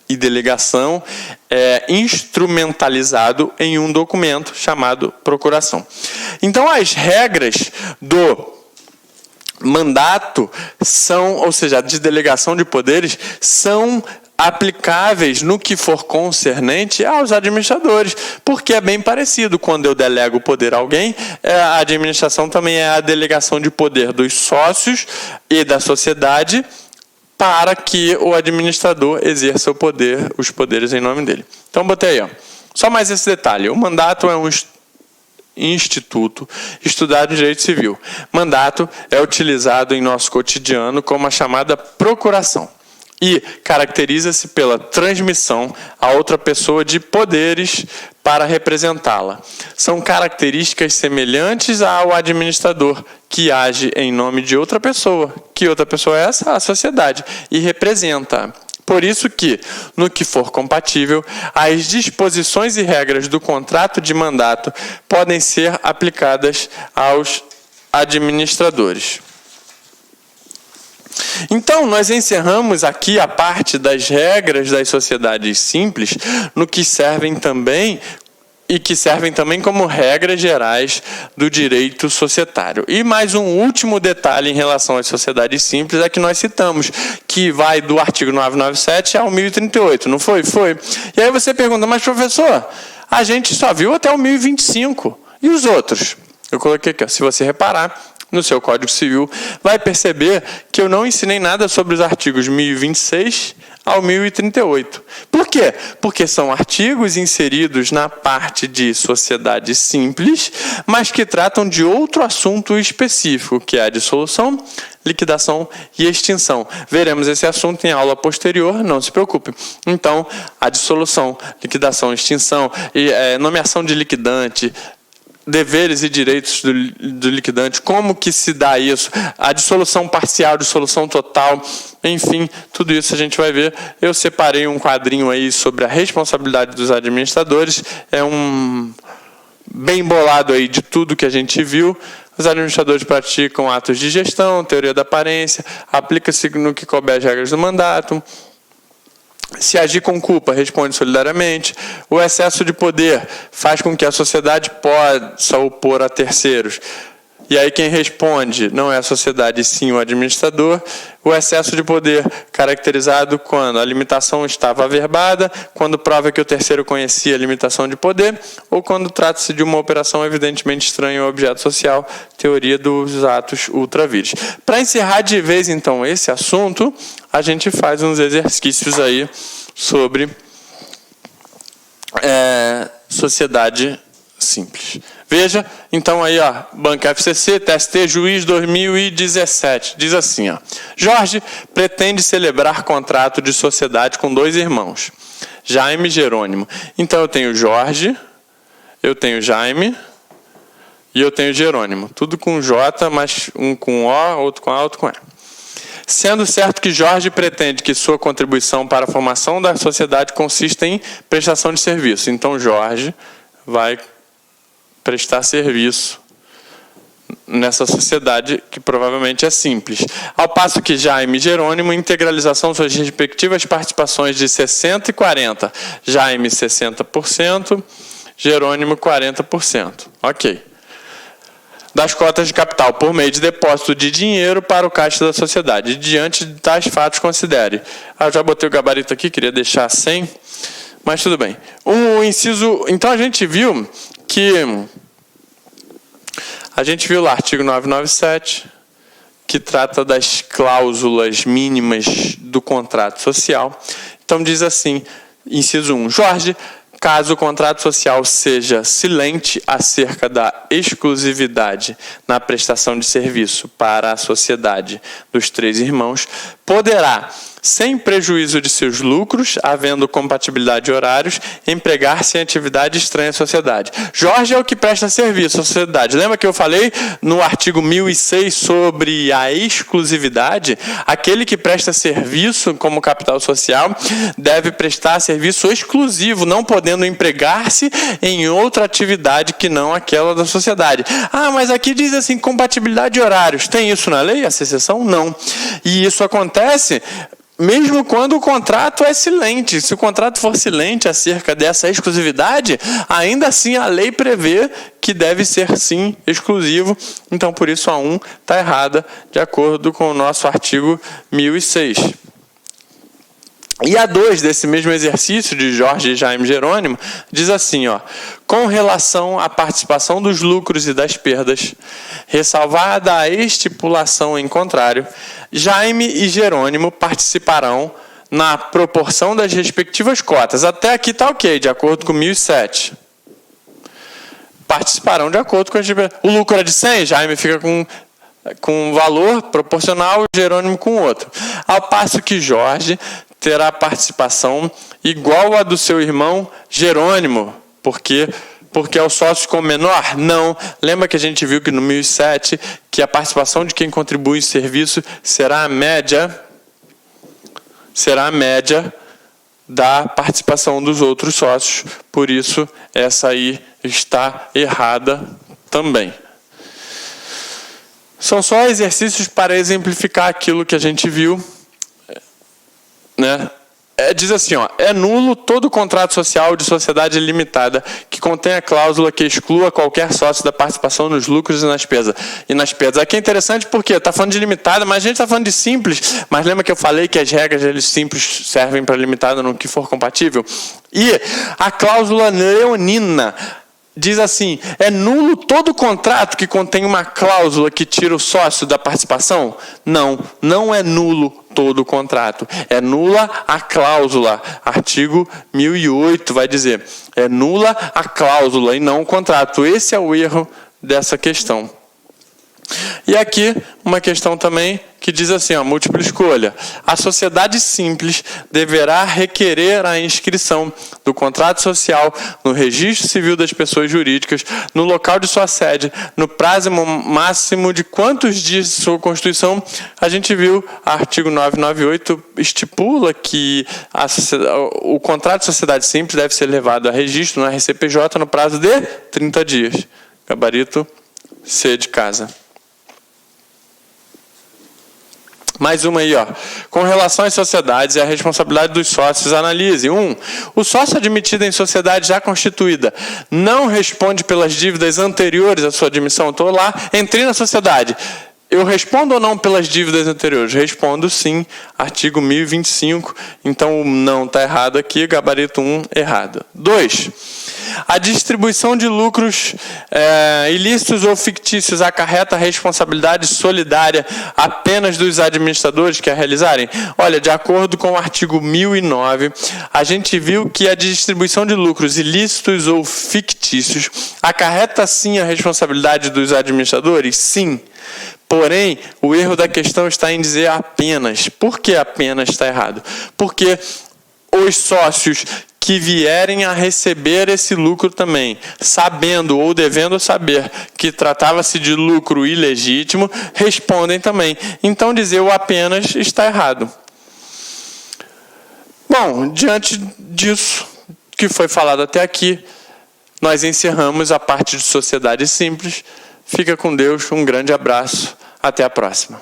e delegação é instrumentalizado em um documento chamado procuração. Então, as regras do mandato são, ou seja, de delegação de poderes, são aplicáveis no que for concernente aos administradores, porque é bem parecido. Quando eu delego o poder a alguém, a administração também é a delegação de poder dos sócios e da sociedade para que o administrador exerça o poder, os poderes em nome dele. Então, botei aí, ó. Só mais esse detalhe. O mandato é um instituto estudado em direito civil. Mandato é utilizado em nosso cotidiano como a chamada procuração e caracteriza-se pela transmissão a outra pessoa de poderes para representá-la. São características semelhantes ao administrador, que age em nome de outra pessoa. Que outra pessoa é essa? A sociedade. E representa. Por isso que, no que for compatível, as disposições e regras do contrato de mandato podem ser aplicadas aos administradores. Então, nós encerramos aqui a parte das regras das sociedades simples, no que servem também como regras gerais do direito societário. E mais um último detalhe em relação às sociedades simples é que nós citamos, que vai do artigo 997 ao 1038, não foi? Foi. E aí você pergunta, mas professor, a gente só viu até o 1025, e os outros? Eu coloquei aqui, se você reparar, no seu Código Civil, vai perceber que eu não ensinei nada sobre os artigos 1026 ao 1038. Por quê? Porque são artigos inseridos na parte de sociedade simples, mas que tratam de outro assunto específico, que é a dissolução, liquidação e extinção. Veremos esse assunto em aula posterior, não se preocupe. Então, a dissolução, liquidação, extinção, nomeação de liquidante, deveres e direitos do liquidante, como que se dá isso, a dissolução parcial, dissolução total, enfim, tudo isso a gente vai ver. Eu separei um quadrinho aí sobre a responsabilidade dos administradores, é um bem bolado aí de tudo que a gente viu. Os administradores praticam atos de gestão, teoria da aparência, aplica-se no que couber as regras do mandato. Se agir com culpa, responde solidariamente. O excesso de poder faz com que a sociedade possa opor a terceiros. E aí quem responde não é a sociedade, sim o administrador. O excesso de poder caracterizado quando a limitação estava averbada, quando prova que o terceiro conhecia a limitação de poder, ou quando trata-se de uma operação evidentemente estranha ao objeto social, teoria dos atos ultra vires. Para encerrar de vez, então, esse assunto, a gente faz uns exercícios aí sobre sociedade simples. Veja, então aí, ó, Banco FCC, TST, Juiz 2017, diz assim, ó: Jorge pretende celebrar contrato de sociedade com 2 irmãos, Jaime e Jerônimo. Então eu tenho Jorge, eu tenho Jaime e eu tenho Jerônimo, tudo com J, mas um com O, outro com A, outro com E. Sendo certo que Jorge pretende que sua contribuição para a formação da sociedade consista em prestação de serviço. Então Jorge vai prestar serviço nessa sociedade que provavelmente é simples. Ao passo que Jaime e Jerônimo, integralização suas respectivas participações de 60% e 40%. Jaime 60%, Jerônimo 40%. Ok. Das cotas de capital por meio de depósito de dinheiro para o caixa da sociedade. Diante de tais fatos, considere. Eu já botei o gabarito aqui, queria deixar sem, mas tudo bem. O inciso. Então a gente viu lá artigo 997, que trata das cláusulas mínimas do contrato social. Então diz assim, inciso 1, Jorge, caso o contrato social seja silente acerca da exclusividade na prestação de serviço para a sociedade dos 3 irmãos, poderá, sem prejuízo de seus lucros, havendo compatibilidade de horários, empregar-se em atividade estranha à sociedade. Jorge é o que presta serviço à sociedade. Lembra que eu falei no artigo 1006 sobre a exclusividade? Aquele que presta serviço como capital social deve prestar serviço exclusivo, não podendo empregar-se em outra atividade que não aquela da sociedade. Ah, mas aqui diz assim, compatibilidade de horários. Tem isso na lei, essa exceção? Não. E isso acontece mesmo quando o contrato é silente. Se o contrato for silente acerca dessa exclusividade, ainda assim a lei prevê que deve ser, sim, exclusivo. Então, por isso, a 1 está errada, de acordo com o nosso artigo 1006. E a 2 desse mesmo exercício de Jorge e Jaime Jerônimo diz assim, ó: com relação à participação dos lucros e das perdas, ressalvada a estipulação em contrário, Jaime e Jerônimo participarão na proporção das respectivas cotas. Até aqui está ok, de acordo com 1007. Participarão de acordo com o lucro é de 100, Jaime fica com um valor proporcional, Jerônimo com outro. Ao passo que Jorge terá participação igual à do seu irmão Jerônimo, porque é o sócio com menor? Não. Lembra que a gente viu que no 1007 que a participação de quem contribui em serviço será a média da participação dos outros sócios. Por isso, essa aí está errada também. São só exercícios para exemplificar aquilo que a gente viu, né? Diz assim, ó: é nulo todo contrato social de sociedade limitada que contenha cláusula que exclua qualquer sócio da participação nos lucros e nas perdas. Aqui é interessante porque está falando de limitada, mas a gente está falando de simples. Mas lembra que eu falei que as regras deles simples servem para limitada no que for compatível? E a cláusula leonina diz assim: é nulo todo contrato que contém uma cláusula que tira o sócio da participação? Não, não é nulo todo o contrato. É nula a cláusula. Artigo 1008 vai dizer: é nula a cláusula e não o contrato. Esse é o erro dessa questão. E aqui uma questão também que diz assim, ó, múltipla escolha. A sociedade simples deverá requerer a inscrição do contrato social no registro civil das pessoas jurídicas, no local de sua sede, no prazo máximo de quantos dias de sua constituição. A gente viu, artigo 998 estipula que o contrato de sociedade simples deve ser levado a registro no RCPJ no prazo de 30 dias. Gabarito C de casa. Mais uma aí, ó. Com relação às sociedades e a responsabilidade dos sócios, analise. 1. O sócio admitido em sociedade já constituída não responde pelas dívidas anteriores à sua admissão. Estou lá, entrei na sociedade. Eu respondo ou não pelas dívidas anteriores? Respondo sim. Artigo 1025. Então, o não está errado aqui. Gabarito 1, errado. 2. A distribuição de lucros ilícitos ou fictícios acarreta a responsabilidade solidária apenas dos administradores que a realizarem? Olha, de acordo com o artigo 1009, a gente viu que a distribuição de lucros ilícitos ou fictícios acarreta sim a responsabilidade dos administradores? Sim. Porém, o erro da questão está em dizer apenas. Por que apenas está errado? Porque os sócios que vierem a receber esse lucro também, sabendo ou devendo saber que tratava-se de lucro ilegítimo, respondem também. Então, dizer o apenas está errado. Bom, diante disso que foi falado até aqui, nós encerramos a parte de sociedade simples. Fica com Deus, um grande abraço, até a próxima.